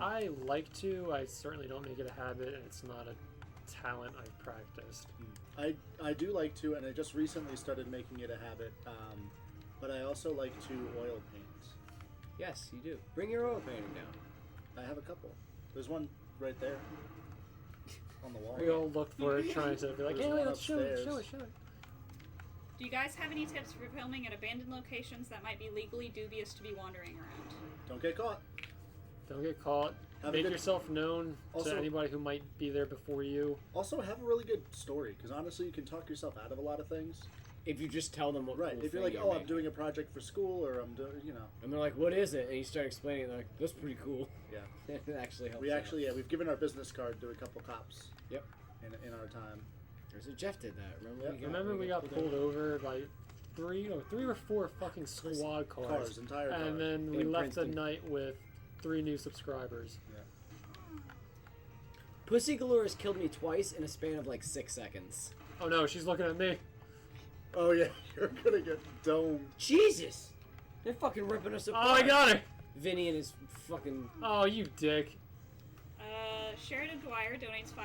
I like to. I certainly don't make it a habit, and it's not a talent I've practiced. I do like to, and I just recently started making it a habit. But I also like to oil paint. Yes, you do. Bring your oil painting down. I have a couple. There's one right there on the wall. We all looked for it, trying to be like, There's hey, one let's show it, upstairs. show it, show it. Do you guys have any tips for filming at abandoned locations that might be legally dubious to be wandering around? Don't get caught. Don't get caught. Have a Make good- yourself known Also- to anybody who might be there before you. Also, have a really good story, because honestly, you can talk yourself out of a lot of things. If you just tell them what Right. cool If you're thing like, oh, I'm making. doing a project for school, or I'm doing, And they're like, what is it? And you start explaining it, they're like, that's pretty cool. Yeah. It actually helps. We out. actually, yeah, we've given our business card to a couple cops. Yep. In our time. So Jeff did that. Remember? Yep. Remember we got pulled over by three or four fucking squad cars. Entire cars. And then we In left the Princeton. night with 3 new subscribers. Pussy Galore has killed me twice in a span of like 6 seconds. Oh no, she's looking at me. Oh yeah, you're gonna get domed. Jesus! They're fucking ripping us Oh, apart. I got her! Vinny and his fucking. Oh, you dick. Sheridan Dwyer donates $5.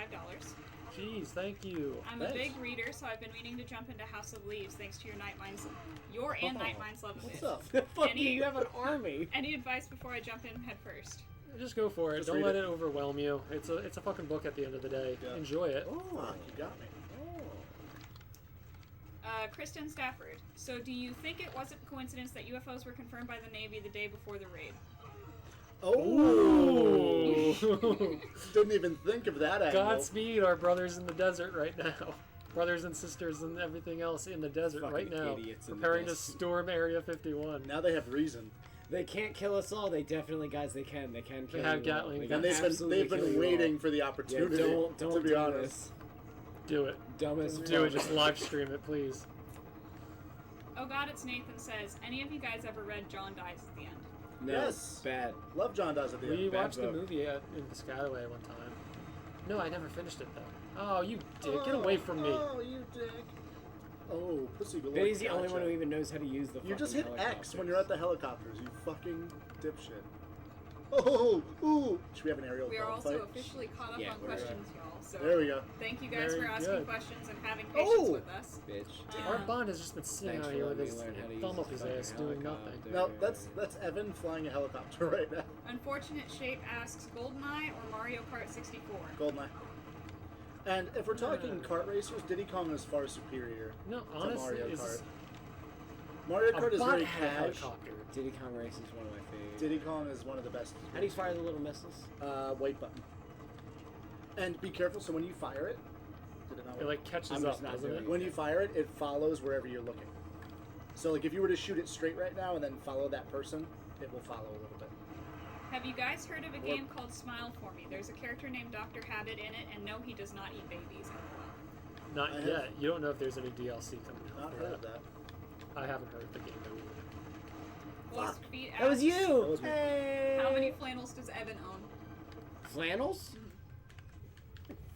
Jeez, thank you. I'm Thanks. a big reader, so I've been meaning to jump into House of Leaves thanks to your Night Minds, your and Oh, Night Minds love of What's it. up? Fuck Any- you, you have an army. Any advice before I jump in head first? Just go for it. Just Don't read let it. it overwhelm you. It's a fucking book at the end of the day. Yeah. Enjoy it. Oh, Fuck, you got me. Kristen Stafford. So, do you think it wasn't coincidence that UFOs were confirmed by the Navy the day before the raid? Oh! Ooh. Didn't even think of that angle. Godspeed, our brothers in the desert right now. Brothers and sisters and everything else in the desert Fucking right now. idiots in the Preparing to desert. storm Area 51. Now they have reason. They can't kill us all. They definitely, guys, they can. They can kill have you all. Gatling They guns. And can they've absolutely kill been you waiting all. for the Yeah, opportunity. don't to be do honest. this. Do it. Dumb as Do it. fuck. Just live stream it, please. Oh God, it's Nathan says, any of you guys ever read John Dies at the End? No, Yes. bad. Love John does at the We end. watched the book. movie in Piscataway one time. No, I never finished it though. Oh, you dick. Get away from me. Oh, you dick. Oh, pussy galore. Vinny's the only Gotcha. one who even knows how to use the. You just fucking hit X when helicopters. you're at the helicopters, you fucking dipshit. Oh, ooh. Should we have an aerial We are also fight? officially caught up Yeah, on we're questions, y'all. So There we go. thank you guys Very for asking good. questions and having patience Oh! with us. Bitch. Art Bond has just been sitting Thanks out for here with letting his me learn how to use thumb up this his ass fucking doing helicopter. nothing. No, that's Evan flying a helicopter right now. Unfortunate Shape asks, GoldenEye or Mario Kart 64? Goldeneye. And if we're talking kart racers, Diddy Kong is far superior No, to honestly, Mario it's Kart. Mario Kart is bot very had a cash. helicopter. Diddy Kong Race is one of my favorites. Diddy Kong is one of the best. How do you fire the little missiles? White button. And be careful, so when you fire it, did it not It work? like catches I'm up, just not doesn't doing it? it. When you fire it, it follows wherever you're looking. So like if you were to shoot it straight right now and then follow that person, it will follow a little bit. Have you guys heard of a game called Smile For Me? There's a character named Dr. Habit in it, and no, he does not eat babies. Not I have- yet. You don't know if there's any DLC coming out Not for heard of that. that. I haven't heard of the game either. Fuck. Feet That was asks, you. That was me. Hey. How many flannels does Evan own? flannels?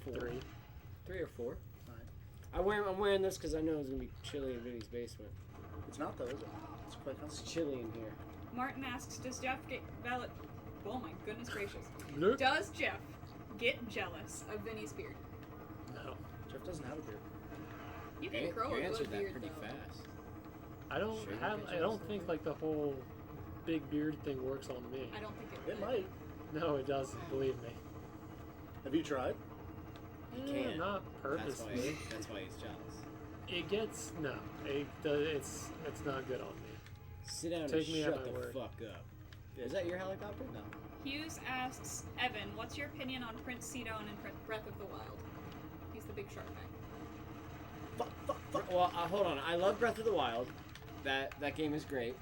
3. 3 or 4. Alright. I'm wearing this because I know it's gonna be chilly in Vinny's basement. It's not though, is it? It's quite It's comfortable. chilly in here. Martin asks, does Jeff get Oh my goodness gracious. Look. Does Jeff get jealous of Vinny's beard? No. Jeff doesn't have a beard. You can You grow a good answered that beard pretty though. fast. I don't Sure, you have. get I jealous don't of think it. like the whole big beard thing works on me. I don't think it It would. might. No, it doesn't. Believe me. Have you tried? He Eh, can't. Not That's why. purposely. That's why he's jealous. It gets no. It's not good on me. Sit down Take and me at shut my the word. fuck up. Is that your helicopter? No. Hughes asks, Evan, what's your opinion on Prince Sidon in Breath of the Wild? He's the big shark guy. Fuck. Well, hold on. I love Breath of the Wild. That game is great.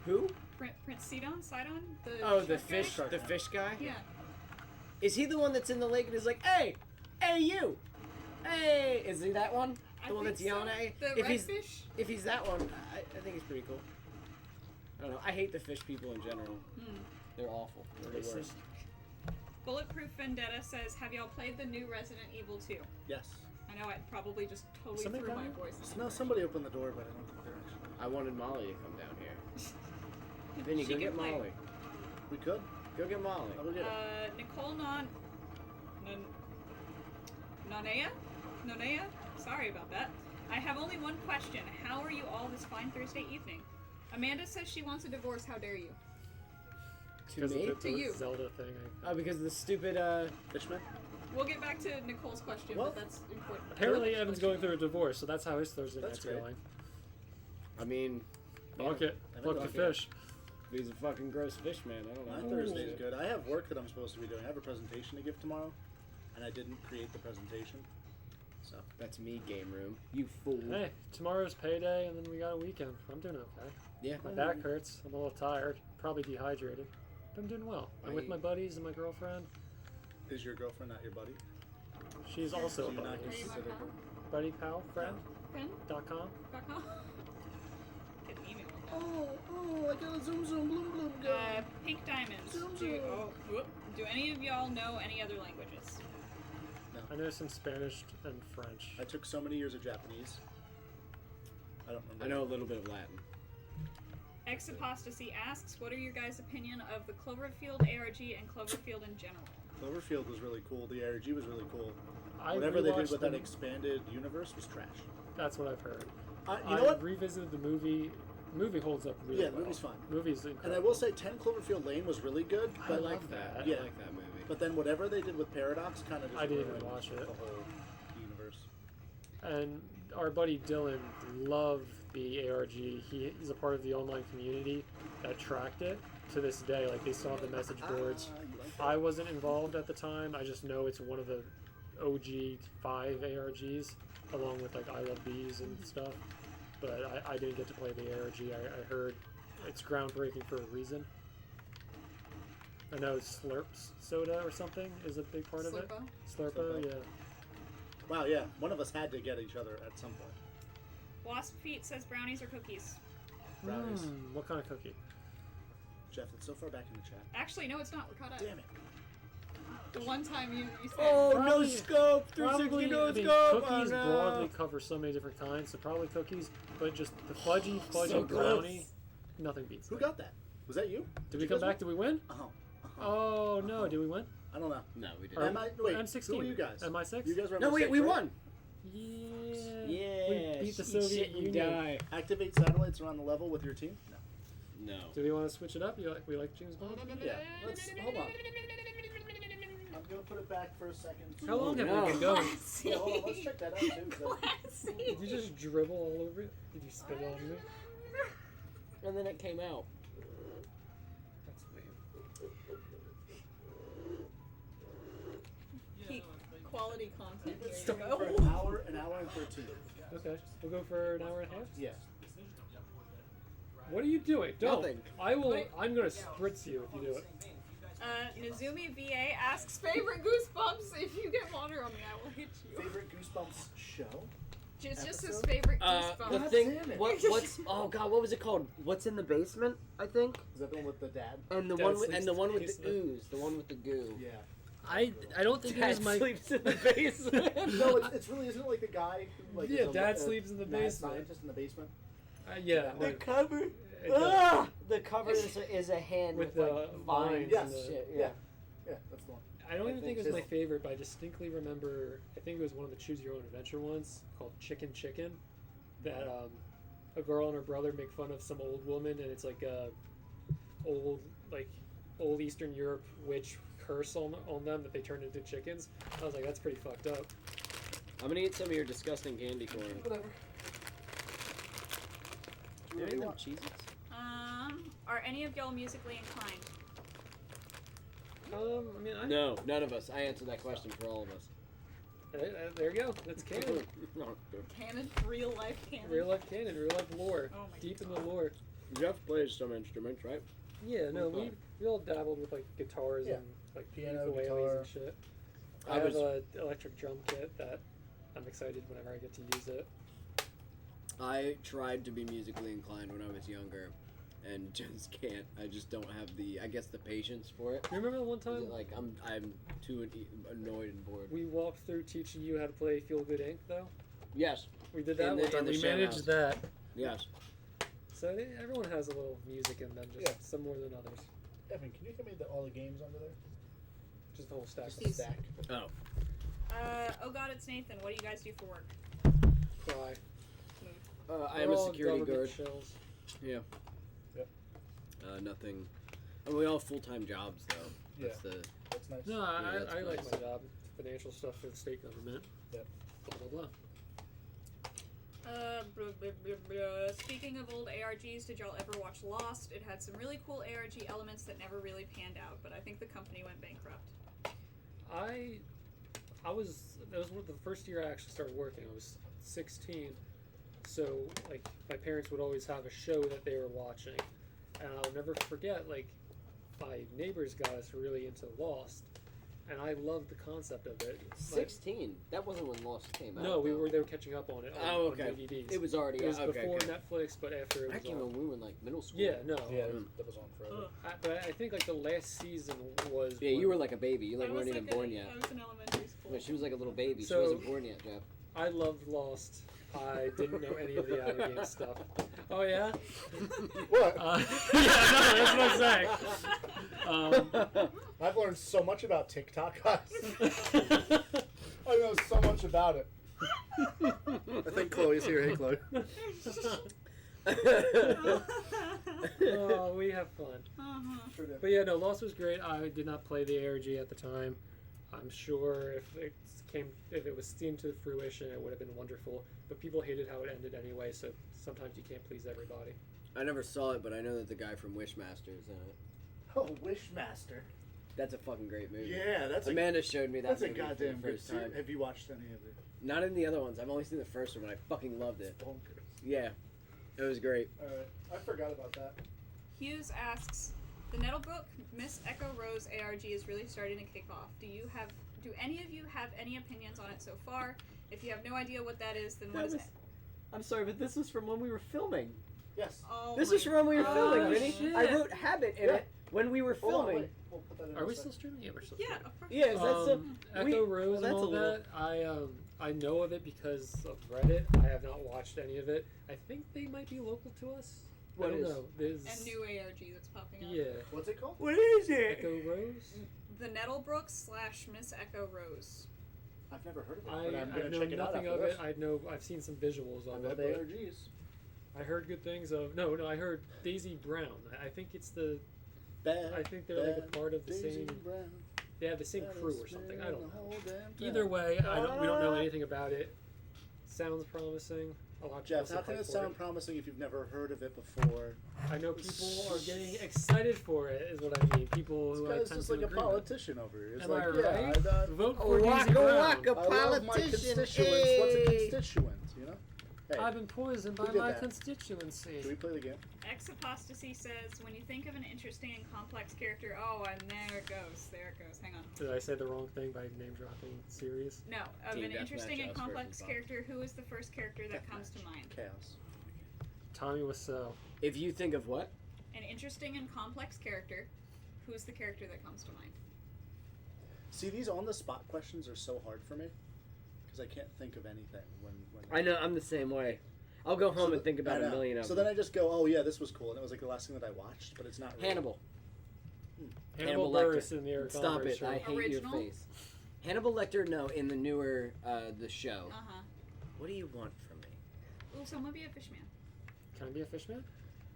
Who? Prince Sidon? Sidon? The Oh, the shark fish. Guy? Shark The guy. fish guy. Yeah. Is he the one that's in the lake and is like, hey, you? Hey, is he that one? I The one think that's yelling so. at you? The If he's redfish? if he's that one, I think he's pretty cool. I don't know. I hate the fish people in general. They're awful. They're the worst. Bulletproof Vendetta says, have y'all played the new Resident Evil 2? Yes. I know I probably just totally Somebody threw my coming? voice. No, somebody opened the door, but I don't think they're actually. I wanted Molly to come down here. Then you She go can get play. Molly. We could. Go get Molly. I'll go get it. Nicole Nonea? Sorry about that. I have only one question. How are you all this fine Thursday evening? Amanda says she wants a divorce. How dare you? To Because me? of the To you. Zelda thing. Oh, because of the stupid, Fishman? We'll get back to Nicole's question, Well, but that's important. Apparently, Evan's going through a divorce, so that's how his Thursday That's night's great. going. I mean, Fuck it. I Fuck think the I'll fish. he's a fucking gross fish man. I don't My know. Thursday's good. I have work that I'm supposed to be doing. I have a presentation to give tomorrow, and I didn't create the presentation. So That's me, game room. You fool. Hey, tomorrow's payday, and then we got a weekend. I'm doing okay. Yeah. My back hurts. I'm a little tired. Probably dehydrated. But I'm doing well. I'm with my buddies and my girlfriend. is your girlfriend not your buddy? She's also a Do you not buddy. Are you my consider pal? her? Buddy, pal, friend. Friend? .com. Get an email. Oh, I got a zoom bloom Pink Diamonds. Zoom, Do, zoom. do any of y'all know any other languages? I know some Spanish and French. I took so many years of Japanese. I don't remember. I know a little bit of Latin. X Apostasy asks, what are your guys' opinion of the Cloverfield ARG and Cloverfield in general? Cloverfield was really cool. The ARG was really cool. I Whatever they did rewatched with that the- expanded universe was trash. That's what I've heard. You know what? Revisited the movie. The movie holds up really Yeah, well. the movie's fine. Movie's And incredible. I will say 10 Cloverfield Lane was really good, I but like that. Yeah. I like that movie. but then whatever they did with Paradox kind of just I didn't ruined even watch it. the whole universe. And our buddy Dylan loved the ARG. He's a part of the online community that tracked it to this day. Like, they still have the message boards. You like that? I wasn't involved at the time. I just know it's one of the OG 5 ARGs, along with like I Love Bees and stuff. But I didn't get to play the ARG. I heard it's groundbreaking for a reason. I know Slurps Soda or something is a big part of it. Slurpo? Slurpo, yeah. Wow, yeah. One of us had to get each other at some point. Wasp Feet says brownies or cookies. Brownies. What kind of cookie? Jeff, it's so far back in the chat. Actually, no, it's not. We're caught up. Damn it. The one time you said. Oh, Probably- no scope! 360 Probably, no I mean, scope! cookies Oh, no. broadly cover so many different kinds, so probably cookies, but just the fudgy So brownie, nothing beats Who that. got that? Was that you? Did we come back? Did we win? Oh. Oh, no, did we win? I don't know. No, we Or- didn't. Wait, M16. who were you guys? MI6? You guys were No, MI6, we right? won! Yeah. Yeah. We beat the eat Soviet shit and Union. die. Activate satellites around the level with your team? No. No. Do we want to switch it up? We like James Bond? Yeah. Let's hold on. I'm gonna put it back for a second. How long have no. we been going? Classy. Yeah, hold on. Let's check that out too. So- Classy. Did you just dribble all over it? Did you spit it on me? And then it came out. That's weird. Keep quality content here. Let's go You for go. an hour and 13. Okay, we'll go for an hour and a half. Yeah. What are you doing? Don't. Nothing. I will. I'm gonna spritz you if you do it. Nizumi VA asks favorite Goosebumps. If you get water on me, I will hit you. Favorite Goosebumps show? It's just his Episode? favorite The Goosebumps. God thing. damn it. What's? Oh God, what was it called? What's in the basement? I think. Is that the one with the dad? And the Dad one with sleeps the one with in the the ooze. The one with the goo. Yeah. I don't think it was my. sleeps in the basement. No, it's really isn't it like the guy who like Yeah, is a, Dad a sleeps in the mad basement. scientist in the basement. Yeah. The like, cover. it does. Ah! The cover is a hand With with, the like vines vines and and the- shit. Yeah. Yeah, that's the one. I don't I even think think it was my so. favorite, but I distinctly remember. I think it was one of the Choose Your Own Adventure ones called Chicken Chicken. That a girl and her brother make fun of some old woman, and it's like a old Eastern Europe witch curse on them that they turn into chickens. I was like, that's pretty fucked up. I'm gonna eat some of your disgusting candy corn. Whatever. You What do you them want? Um, are any of y'all musically inclined? I mean, No, none of us. I answered that question for all of us. There you go. That's canon. Canon, real life canon. Real life canon, real life lore. Oh my Deep in the lore. Jeff plays some instruments, right? Yeah, no, Cool. we all dabbled with like guitars Yeah. and like Piano, ukuleles guitar. and shit. I I have was- a electric drum kit that I'm excited whenever I get to use it. I tried to be musically inclined when I was younger, and just can't. I just don't have the patience for it. You remember the one Is time it like I'm too annoyed and bored. we walked through teaching you how to play Feel Good Inc. though? Yes. We did that In the- one time. in the We share managed house. that. Yes. So everyone has a little music in them, just some more than others. Evan, can you give me all the games under there? Just the whole stack. Just a stack. Oh. Oh God, it's Nathan. What do you guys do for work? Cry. I am We're a all security government guard. shells. Yeah. Yep. Nothing. And we all have full-time jobs though. That's the. That's nice. No, that's I like nice. my job. Financial stuff for the state government. Yep. Blah blah blah. Blah, blah, blah, blah. Speaking of old ARGs, did y'all ever watch Lost? It had some really cool ARG elements that never really panned out, but I think the company went bankrupt. That was one of the first year I actually started working. I was 16, so like my parents would always have a show that they were watching, and I'll never forget. Like my neighbors got us really into Lost, and I loved the concept of it. 16. That wasn't when Lost came out. No, though. they were catching up on it. On, Oh, okay. On DVDs. It was already. It was okay, before okay. Netflix, but after it Back was when on. we were in like middle school. Yeah, no. Yeah, that was on forever. But I think like the last season was. Yeah, you were like a baby. You like I was weren't even like born a- yet. I was in elementary school. Yeah, she was like a little baby. So- she wasn't born yet, Jeff. I loved Lost. I didn't know any of the out of game stuff. Oh yeah. What? Yeah, no, that's what I'm saying. I've learned so much about TikTok, guys. I know so much about it. I think Chloe's here. Hey, Chloe. Oh, we have fun. Sure did. But yeah, no, Lost was great. I did not play the ARG at the time. I'm sure if it was steamed to fruition, it would have been wonderful. But people hated how it ended anyway, so sometimes you can't please everybody. I never saw it, but I know that the guy from Wishmaster is in it. Oh, Wishmaster. That's a fucking great movie. Yeah, that's Amanda showed me that that's a movie for goddamn the good first time. series. Have you watched any of it? Not in the other ones. I've only seen the first one, but I fucking loved it. Bonkers. Yeah, it was great. All right, I forgot about that. Hughes asks, the Nettlebook Miss Echo Rose ARG is really starting to kick off. Do any of you have any opinions on it so far? If you have no idea what that is, then what is it? I'm sorry, but this was from when we were filming. Yes. Oh This my was from when we were filming, gosh. Vinny. shit. I wrote Habit in Yeah. it when we were Hold on, filming. wait. We'll put that in Are a we sec. still streaming? Yeah, we're still Yeah, streaming. of course. Yeah, is that so? Echo Rose and that's all a little- that, I know of it because of Reddit. I have not watched any of it. I think they might be local to us. What I don't is? know. There's A new ARG that's popping up. yeah. What's it called? What is it? Echo Rose. The Nettlebrook / Miss Echo Rose. I've never heard of it, I but I'm gonna know check it out nothing after of this. it. I've seen some visuals I of love it. ARGs. But I heard good things of. No, I heard Daisy Brown. I think it's the. Bad, I think they're like a bad part of the Daisy same. Brown. They have the same That crew is or something. I spinning don't the know. whole damn Either town. way, we don't know anything about it. Sounds promising. A lot of Jeff, people how can hype it for sound promising if you've never heard of it before? I know people are getting excited for it. Is what I mean. People This who I guy's tend just to like a agree with. politician over here. It's Am like, I yeah, right? I Vote for Daisy Brown. love my constituents. What's a constituent? You know? Hey, I've been poisoned by Who did my that? constituency. can we play the game? X Apostasy says, when you think of an interesting and complex character, oh, and there it goes. Hang on. Did I say the wrong thing by name dropping series? No, of Team an Deathmatch interesting and Us complex versus Bob. character, who is the first character that comes to mind? Chaos. Tommy Wiseau. If you think of what? An interesting and complex character, who's the character that comes to mind? See, these on-the-spot questions are so hard for me because I can't think of anything when I know, I'm the same way. I'll go home and think about I a know. million of So them. then I just go, oh yeah, this was cool, and it was like the last thing that I watched, but it's not really. Hannibal. Hannibal Lecter. Buress in the Eric Stop Alvarez it! show. I hate Original? your face. Hannibal Lecter, no, in the newer the show. Uh-huh. What do you want from me? Ooh, someone be a fishman. Can I be a fishman?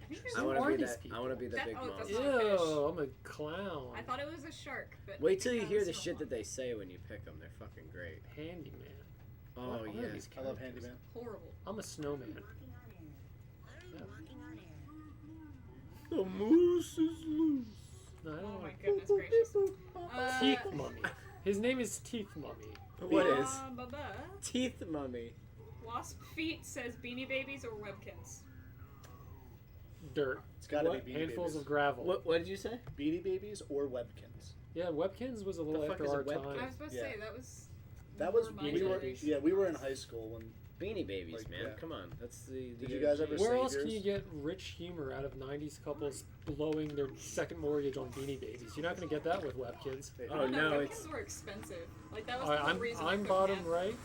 I think I there's want are to be these that. people? I want to be the That- big oh, that's monster. not- a fish. Ew, I'm a clown. I thought it was a shark, but Wait till you that hear was the so shit long. that they say when you pick them. They're fucking great. Handyman. Oh What are yeah. these I love characters? Handyman. Horrible. I'm a snowman. The moose is loose. No, I don't Oh my like goodness gracious. Teeth Mummy. His name is Teeth Mummy. What is Ba-ba. teeth mummy? Wasp Feet says Beanie Babies or Webkins. Dirt. It's got to be What? Beanie Handfuls Babies. of gravel. What did you say? Beanie Babies or Webkins. Yeah, Webkins was a little fuck after is a our Webkin? time. I was about to Yeah. say that was That was More we were Babies. we were in high school when. Beanie Babies, Like, man. yeah. Come on. That's the. Did you guys ever OG. see- Where else can Saviors. you get rich humor out of 90s couples blowing their second mortgage on Beanie Babies? You're not going to get that with Web Kids. Oh, no, Webcams it's- were expensive. Like that was Alright, the whole reason. I I'm couldn't bottom have- right.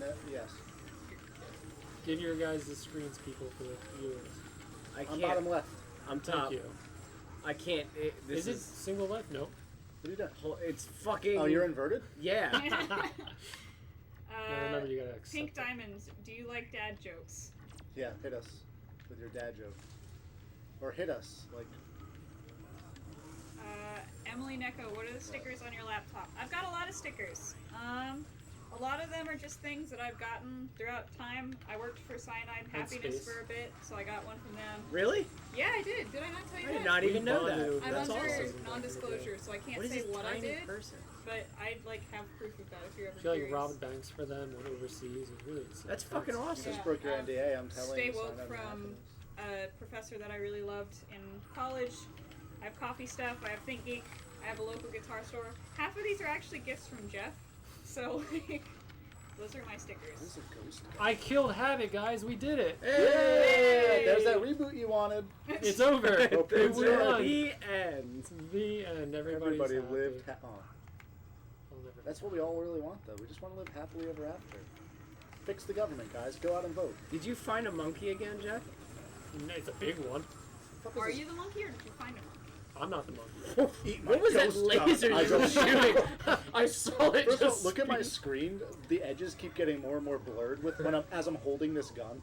No, yes. Give your guys the screens, people, for the viewers. I I'm can't. bottom left. I'm Thank top. you. I can't. This Is it single left? No. What are you doing? It's fucking. Oh, you're inverted? Yeah. Now remember, you gotta accept Pink it. Diamonds, do you like dad jokes? Yeah, hit us with your dad joke. Or hit us, like. Emily Neko, what are the stickers on your laptop? I've got a lot of stickers. A lot of them are just things that I've gotten throughout time. I worked for Cyanide And Happiness space. for a bit, so I got one from them. Really? Yeah, I did. Did I not tell you I that? did not even know that. bonded over I'm That's under awesome. non-disclosure, so I can't What is say this what I tiny did. person? But I'd like have proof of that if you're ever She like curious. robbed banks for them, went overseas. It was really That's fucking You awesome. just broke your um, NDA, I'm telling Stay you. woke sign up from happiness. a professor that I really loved in college. I have coffee stuff. I have Think Geek. I have a local guitar store. Half of these are actually gifts from Jeff. So like, those are my This stickers. is a ghost. I killed Havoc, guys. We did it. Yay! There's that reboot you wanted. It's over. Hope we it's won. the end. The end. Everybody's Everybody happy. lived. Oh, I'll never that's what we all really want, though. We just want to live happily ever after. Fix the government, guys. Go out and vote. Did you find a monkey again, Jeff? It's a big one. What the fuck Are is you the monkey or did you find a monkey? I'm not the monkey. Eat my What was that ghost laser gun. I you were don't- shooting? I saw it. First of all, just look at my speed. screen. The edges keep getting more and more blurred with as I'm holding this gun.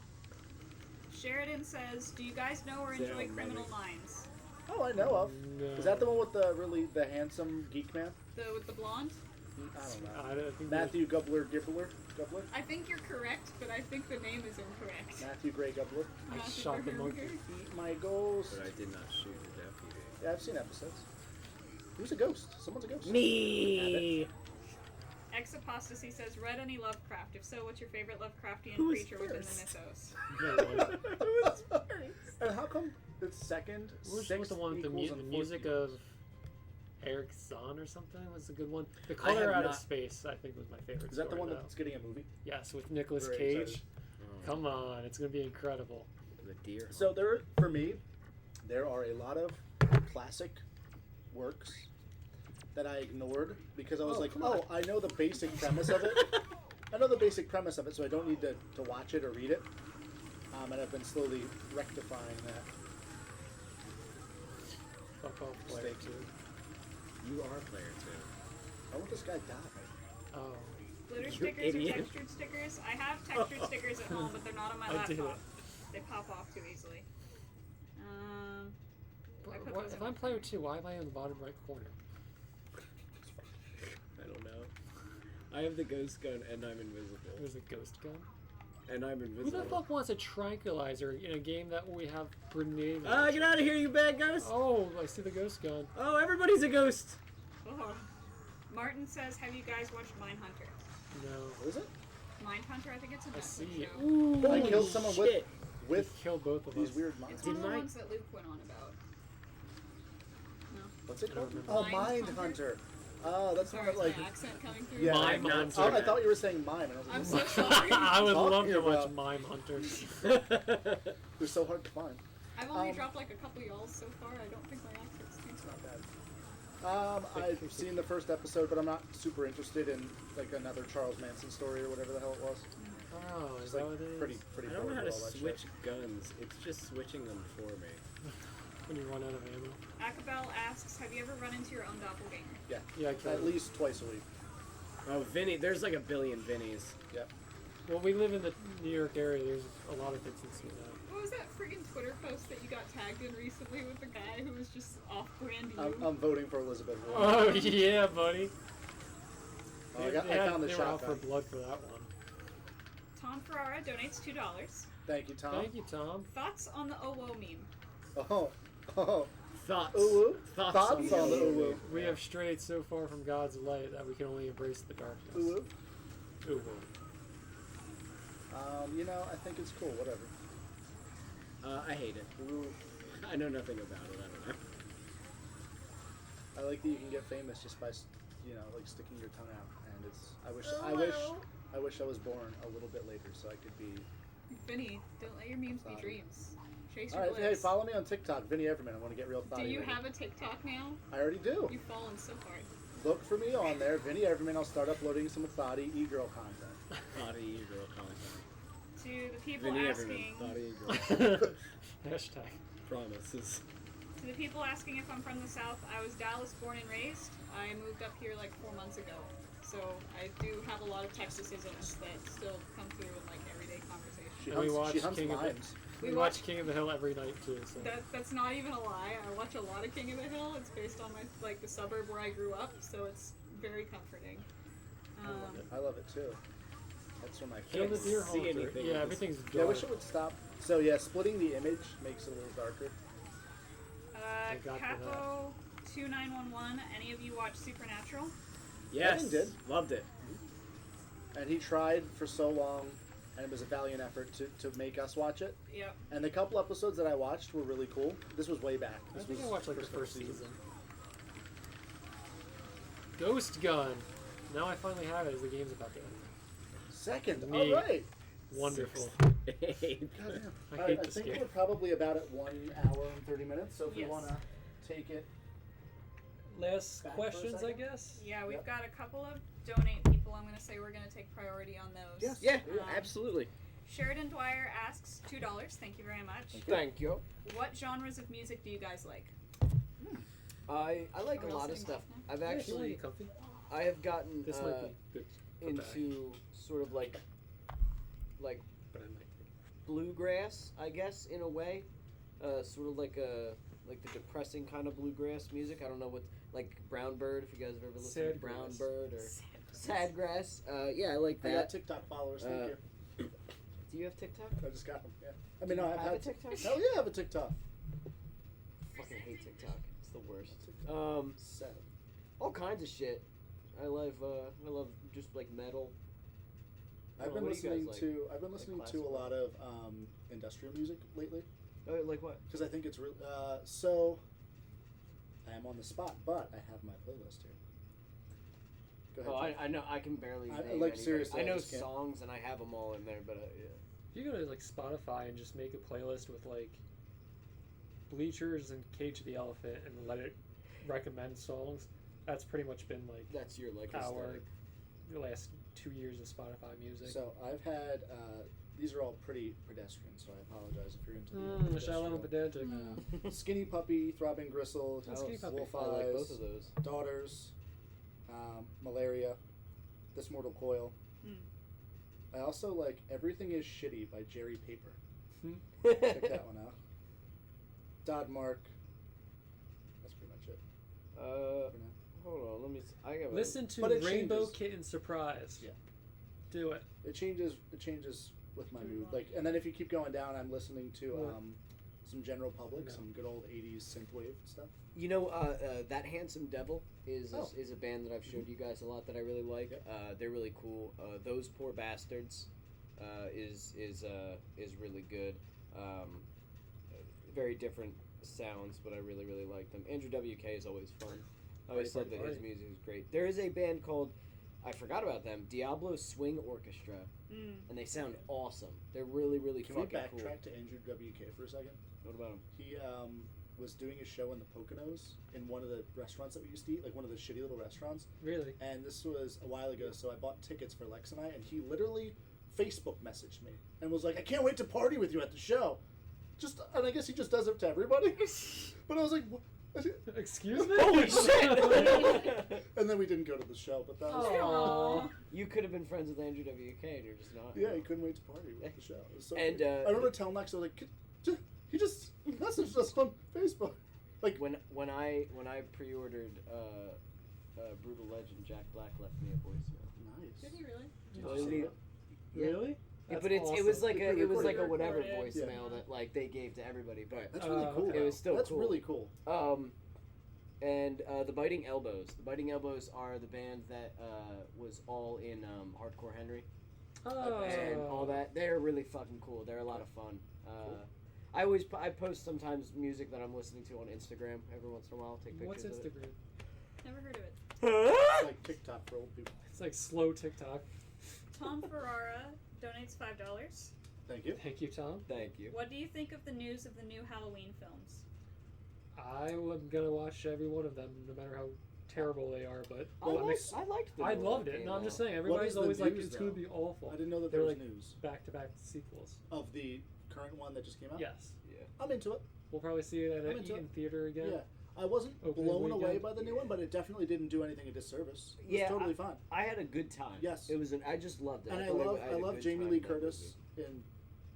Sheridan says, "Do you guys know or Is that enjoy on Criminal Monday? Minds? Oh, I know of. No. Is that the one with the handsome geek man? With the blonde? I don't know. I don't think Matthew Gubler. I think you're correct, but I think the name is incorrect. Matthew Gray Gubler. I Not shot the super monkey. weird. Eat my ghost. But I did not shoot the deputy. Yeah, I've seen episodes. Who's a ghost? Someone's a ghost. Me. Ex-Apostasy says, read any Lovecraft? If so, what's your favorite Lovecraftian Who's creature within the first? mythos? No one. Who's first? And how come it's second? Which sixth was the one with the, equals the and music fourth of Eric Zahn or something was a good one. The I Color have Out of not- Space, I think, was my favorite. Is that the story, one though. that's getting a movie? Yes, with Nicolas Very Cage. excited. Oh, Come on, it's gonna be incredible. the deer. So for me, there are a lot of classic works that I ignored because I was Oh, like, come on. I know the basic premise of it. I know the basic premise of it, so I don't need to watch it or read it. And I've been slowly rectifying that. Fuck off, player Mistake. two. You are player two. I want this guy die. Oh, Glitter You stickers idiot. or textured stickers? I have textured stickers at home, but they're not on my I did laptop. it. They pop off too easily. I put Why- those if in I'm my- player two, why am I in the bottom right corner? I don't know. I have the ghost gun and I'm It invisible. was a ghost gun. And I'm Who invisible. the fuck wants a tranquilizer in a game that we have grenade? Get out of here, you bad ghost! Oh, I see the ghost gun. Oh, everybody's a ghost! Oh. Martin says, have you guys watched Mindhunter? No. What is it? Mindhunter, I think it's a I Netflix see. show. Ooh. I Holy killed someone shit. with He killed both of these us. weird It's monsters. one of the my- ones that Luke went on about. No. What's it I called? don't Oh, remember. Mind Mindhunter. Hunter. Oh, that's Sorry, not is like. my accent coming through? Yeah, Mime not Hunter. Oh, I thought you were saying mime. And I was like, I'm what? so sorry. I would love Talking to watch about- Mime Hunter. They're so hard to find. I've only Um, dropped like a couple y'alls so far. I don't think my accent's too It's not strong. bad. I've seen the first episode, but I'm not super interested in like another Charles Manson story or whatever the hell it was. Oh, is It's that like what it is? pretty I don't know bored how with to all that switch shit. guns. It's just switching them for me. When you run out of ammo. Akabel asks, have you ever run into your own doppelganger? Yeah, I killed At him. least twice a week. Oh, Vinny. There's like a billion Vinnies. Well, we live in the New York area. There's a lot of instances of that. What was that friggin' Twitter post that you got tagged in recently with the guy who was just off-brand you? I'm voting for Elizabeth Warren. Oh yeah, buddy. Oh, I found the they were out for shotgun. blood for that one. Tom Ferrara donates $2. Thank you, Tom. Thank you, Tom. Thoughts on the OWO meme? Oh. Thoughts. Ooh, Thoughts thoughts on the ooh. ooh. We have strayed so far from God's light that we can only embrace the darkness. Ooh. Ooh. I think it's cool. Whatever. I hate it. Ooh. I know nothing about it. I don't know. I like that you can get famous just by, like sticking your tongue out, and is. I wish I was born a little bit later so I could be. Vinny, don't let your memes be dreams. Chase your All right, bliss. hey, follow me on TikTok, Vinny Everman. I want to get real thoughty. Do you later. have a TikTok now? I already do. You've fallen so hard. Look for me on there, Vinny Everman. I'll start uploading some thoughty e-girl content. Thoughty e-girl content. To the people Vinny asking, Everman, thoughty e-girl. Hashtag. Promises. to the people asking if I'm from the South, I was Dallas born and raised. I moved up here like 4 months ago, so I do have a lot of Texasisms that still come through in like everyday conversation. And we watch She hunts King of the- lions. We watch King of the Hill every night too. So. That's not even a lie. I watch a lot of King of the Hill. It's based on the suburb where I grew up, so it's very comforting. I love it too. That's one of my Kill the favorites. deer see hunter. anything Yeah, with everything's Yeah, I dark. wish it would stop. So yeah, splitting the image makes it a little darker. Thank God for that. Capo 2911. Any of you watch Supernatural? Yes. Evan did. Loved it. And he tried for so long, and it was a valiant effort to make us watch it. Yep. And the couple episodes that I watched were really cool. This was way back. I This think was I watched like the first season. Ghost Gun. Now I finally have it as the game's about to end. Second. Neat. All right. Wonderful. Hey. Goddamn. I All right, hate I this think game. we're probably about at 1 hour and 30 minutes. So if Yes. we want to take it. Last Back for a questions, I second? guess. Yeah, we've Yep. got a couple of donate people. I'm going to say we're going to take priority on those. Yes. Yeah, Um, absolutely. Sheridan Dwyer asks $2. Thank you very much. Thank you. What genres of music do you guys like? I like Are a we all lot of sitting stuff. down now? I've Yeah, if you wanna actually get comfy. I have gotten This might be good. for back, into sort of like but I might. bluegrass, I guess, in a way. Sort of like the depressing kind of bluegrass music. I don't know what, like Brown Bird, if you guys have ever listened to Sad Brown grass. Bird or Sad Grass. Yeah, I like I got that. TikTok followers. Thank you. Do you have TikTok? I just got them. Yeah. I Do mean, you no, I've have had a TikTok? Hell yeah, I have a TikTok. Fucking hate TikTok. It's the worst. Sad. All kinds of shit. I love just like metal. I I've don't been know, what do you guys listening like? to I've been listening to a classical? lot of industrial music lately Oh, like what? because I think it's real. So I am on the spot, but I have my playlist here. Go ahead. Oh, I know. I can barely. I- name like, any. seriously, I I know just can't. songs and I have them all in there, but yeah. If you go to like Spotify and just make a playlist with like Bleachers and Cage the Elephant and let it recommend songs, that's pretty much been like That's your like our aesthetic. the last 2 years of Spotify music. So I've had these are all pretty pedestrian, so I apologize if you're into the Michelle and pedestrian. Pedantic. Skinny Puppy, Throbbing Gristle, Oh, Skinny Puppy. Wolf I like both Eyes, of those. Daughters, Malaria, This Mortal Coil. Mm. I also like Everything Is Shitty by Jerry Paper. Check that one out. Dodd Mark. That's pretty much it for now. Hold on. Let me. I got. Listen to But it Rainbow changes. Kitten Surprise. Yeah. Do it. It changes with my mood. Like, and then if you keep going down, I'm listening to What? some General Public, No. some good old '80s synthwave stuff. You know, that Handsome Devil is Oh. is a band that I've showed you guys a lot that I really like. Yep. They're really cool. Those Poor Bastards is really good. Very different sounds, but I really like them. Andrew WK is always fun. I always Party, thought that party, his party. music is great. There is a band called, I forgot about them, Diablo Swing Orchestra, Mm. and they sound awesome. They're really Can we fucking backtrack cool. to Andrew WK for a second? What about them? He was doing a show in the Poconos in one of the restaurants that we used to eat, like one of the shitty little restaurants. Really? And this was a while ago, so I bought tickets for Lex and I, and he literally Facebook messaged me and was like, "I can't wait to party with you at the show." And I guess he just does it to everybody. But I was like, what? Excuse me? Holy shit! And then we didn't go to the show, but that was Aww. You could have been friends with Andrew WK, and you're just not. yeah. He couldn't wait to party with the show. It was so And, cute. I remember telling Lex, I was like, he just messaged us on Facebook. Like, When I pre-ordered Brutal Legend, Jack Black left me a voicemail. nice. Did he really? Did Oh, you see he- that? Really? Yeah, That's but it was awesome. like You a pre-recorded whatever it. voicemail Yeah. that like they gave to everybody. But That's really cool. okay. It was still That's cool. really cool. And the Biting Elbows. The Biting Elbows are the band that was all in Hardcore Henry Oh. and all that. They're really fucking cool. They're a lot of fun. Cool. I post sometimes music that I'm listening to on Instagram every once in a while. Take pictures What's of it. Instagram? Never heard of it. It's like TikTok for old people. It's like slow TikTok. Tom Ferrara donates $5. Thank you. Thank you, Tom. Thank you. What do you think of the news of the new Halloween films? I am gonna watch every one of them, no matter how terrible they are. But I liked the I new loved one it. came No, I'm just out. saying. Everybody's the always like, news, it's gonna though? be awful. I didn't know that there They're was like news back-to-back sequels. of the current one that just came out. Yes, Yeah. I'm into it. we'll probably see it I'm at into Eaton Theater again. Yeah. I wasn't Opening blown away weekend. by the new one, but it definitely didn't do anything a disservice. It was Yeah, totally fine. I had a good time. Yes. It was I just loved it. And I thought love had a good Jamie time Lee in that Curtis, movie. and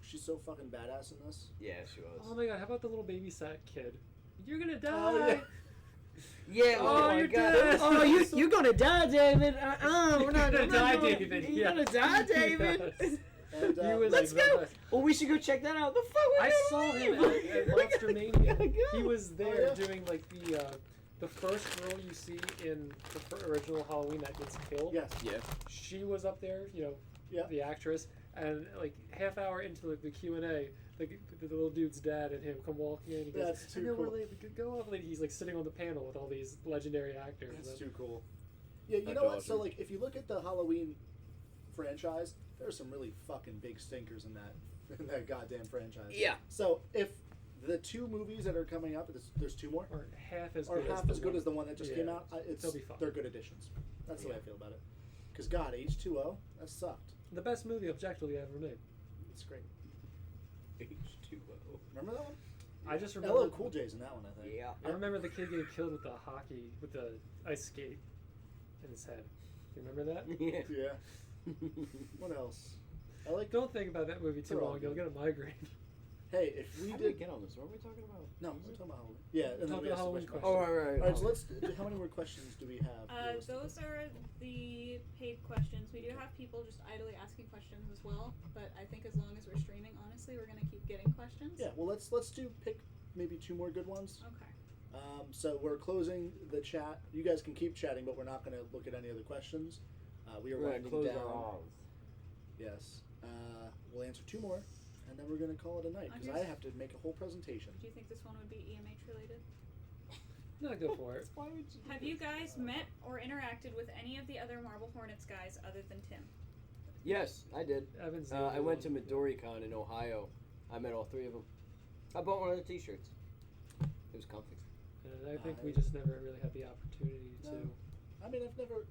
she's so fucking badass in this. Yeah, she was. Oh my god, how about the little babysat kid? You're gonna die. Oh, yeah. Yeah. Oh, my you're God. dead. Oh, you're gonna die, David. We're not gonna die, doing it. David. You're gonna die, David. Yes. And, He was Let's like the go. best. Well, we should go check that out. The fuck? I saw him at Monster Mania. He was there Oh, yeah. doing like the first girl you see in the original Halloween that gets killed. Yes. Yeah. She was up there, Yeah. the actress, and like half hour into the Q&A, the little dude's dad and him come walking in. He goes, That's too I know cool. we're late, but go off. Like, he's like sitting on the panel with all these legendary actors. That's and- too cool. Yeah, you That's know what? So, awesome. like, if you look at the Halloween franchise, there's some really fucking big stinkers in that goddamn franchise. Yeah. So, if the two movies that are coming up, there's two more, Or half as are good half as good one. as the one that just Yeah, came out, they'll be fine. they're good additions. That's the way I Yeah. feel about it. Because, God, H2O, that sucked. The best movie objectively ever made. It's great. H2O. Remember that one? I just remember. LL Cool J's in that one, I think. Yeah. I remember the kid getting killed with the ice skate in his head. You remember that? Yeah. Yeah. What else? I like. Don't think about that movie too They're all long. You'll good. get a migraine. Hey, if we How did we did. get on this? What were we talking about? No, we're talking about Halloween. Yeah, and then Talking we about asked the Halloween question. Oh, right. All right, so let's. How many more questions do we have? Those are the paid questions. We do have people just idly asking questions as well, but I think as long as we're streaming, honestly, we're gonna keep getting questions. Yeah. Well, let's pick maybe two more good ones. Okay. So we're closing the chat. You guys can keep chatting, but we're not going to look at any other questions. We are We're gonna winding close down. our eyes. Yes. We'll answer two more, and then we're going to call it a night because I Okay. have to make a whole presentation. Do you think this one would be EMH related? No, go for it. Why would you do Have this? you guys met or interacted with any of the other Marble Hornets guys other than Tim? Yes, I did. Evan's the I only went to one. MidoriCon in Ohio. I met all three of them. I bought one of the T-shirts. It was comfy. And I think we just never really had the opportunity to. No. I mean, I've never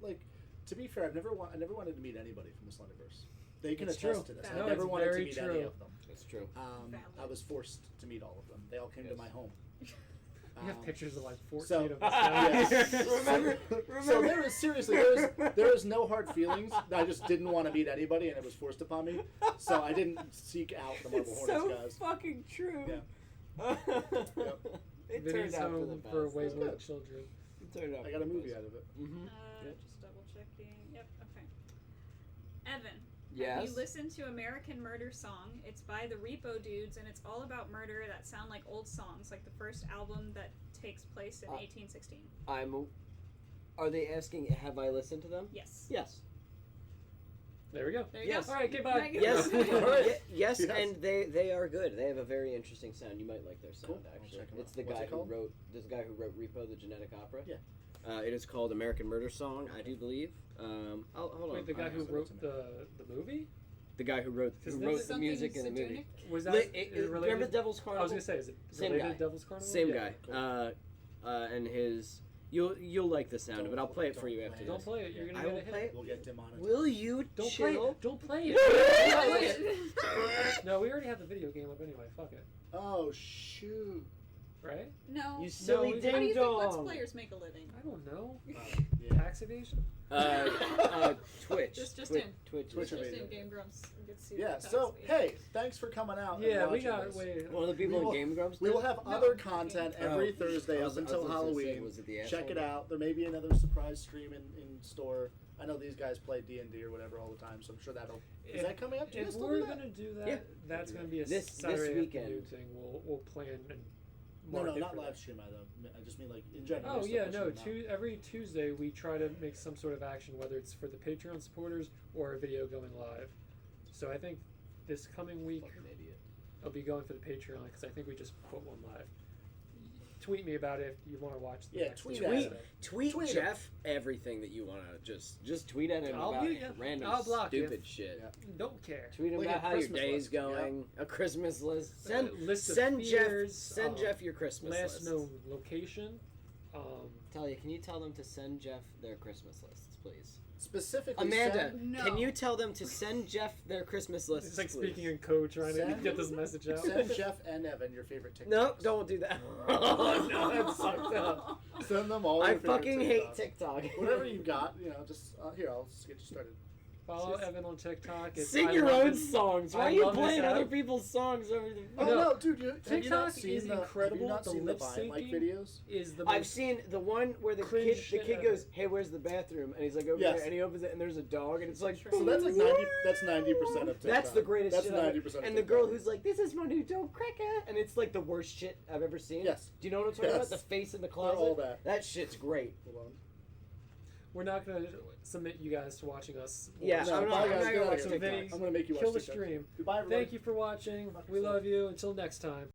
to be fair, I never wanted to meet anybody from the Slenderverse. They can It's attest true. to this. No, I never it's wanted to very meet true. any of them. That's true. Valid. I was forced to meet all of them. They all came to Yes. my home. We have pictures of like 14 so- of us. down Yes. here. So there is seriously there is no hard feelings. I just didn't want to meet anybody, and it was forced upon me. So I didn't seek out the Marble It's Hornets so guys. fucking true. Yeah. It Vinny's turned out for the home best. for wayward good. children. It turned out I for got a the movie best. out of it. Mm-hmm. Yep. Just double checking. Yep. Okay. Evan. Have Yes. you listened to American Murder Song? It's by the Repo Dudes, and it's all about murder that sound like old songs, like the first album that takes place in 1816. Are they asking? Have I listened to them? Yes. Yes. There we go. There you Yes. go. All right, goodbye. Thank you. Yes. Alright. Yes, Yes. and they are good. They have a very interesting sound. You might like their sound Cool. I'll actually. check 'em It's out. the What's guy it who called? wrote Repo, the genetic opera. Yeah. It is called American Murder Song, I do believe. Hold on. Wait, the guy who send it wrote to me. the movie? The guy who wrote Is the this music in the movie. Was that is it related? Remember Devil's Carnival? I was gonna say, is it Same related guy. to Devil's Carnival? Same Yeah. guy. And his you'll like the sound of it. I'll play it for you after Don't this. play it. You're gonna I get will a play hit. it. We'll get demonetized. Will you Don't chill? play it. Don't play it. What? No, we already have the video game up anyway. Fuck it. Oh shoot! Right? No. You silly we- ding How do you think Let's dong. Players make a living? I don't know. Yeah. Tax evasion? Twitch. Just Twitch. in. Twitch. Twitch Just evasion. in Game Grumps. Get to see Yeah. the So tax hey, thanks for coming out. and Yeah, we watching got this. way. One of the people We will- in Game Grumps. We will did? have No. other content every Oh. Thursday I was up until gonna say, Halloween. was it the Check it asshole? out. There may be another surprise stream in store. I know these guys play D&D or whatever all the time, so I'm sure that'll. Is that coming up? Do you If guys still we're do that? gonna do that, Yeah. that's gonna be a This Saturday weekend. afternoon thing. We'll plan and No, market not for live that. stream either. I just mean like in general. Oh we're still yeah, pushing no. them out. Every Tuesday we try to make some sort of action, whether it's for the Patreon supporters or a video going live. So I think this coming week Fucking idiot. I'll be going for the Patreon because I think we just put one live. tweet me about it if you want to watch the Yeah, next tweet episode. at him. Tweet Tweet Jeff everything that you want to just tweet at him I'll about mute you. random I'll block you. stupid shit. Yeah. Don't care. Tweet him Like about a how your Christmas day's list, going. A Christmas list. List of Send fears, Jeff your Christmas last list. known location. Talia, can you tell them to send Jeff their Christmas lists, please? Specifically, Amanda, send, No. can you tell them to send Jeff their Christmas lists, It's like please? speaking in code, trying to Send- get this message out. send Jeff and Evan your favorite TikToks. No, don't do that. Oh, no, that's fucked up. Send them all. I your favorite fucking hate TikToks. TikTok. Whatever you got, just here. I'll just get you started. Follow Evan on TikTok. Sing I your love own this- songs. Why I are you love this playing other app. people's songs over the Oh No. no, dude! Have you not TikTok seen is the, incredible. Have you not The seen the lip Vine-like syncing videos? is the I've most seen the one where the cringe kid shit goes, ever. "Hey, where's the bathroom?" and he's like over Yes. there, and he opens it, and there's a dog, and it's like, So that's like 90. That's 90% of TikTok. That's the greatest That's shit ever. 90%. And the girl who's like, "This is my new dog, Cricket," and it's like the worst shit I've ever seen. Yes. Do you know what I'm talking Yes. about? The face in the They're closet. all that. That shit's great. Hold on. We're not going to submit you guys to watching us. Yeah, No, I'm bye, not guys, gonna get out watch of here. TikTok. Vinny, I'm gonna make you watch Kill the TikTok. stream. Goodbye, everybody. Thank you for watching. We love you. Until next time.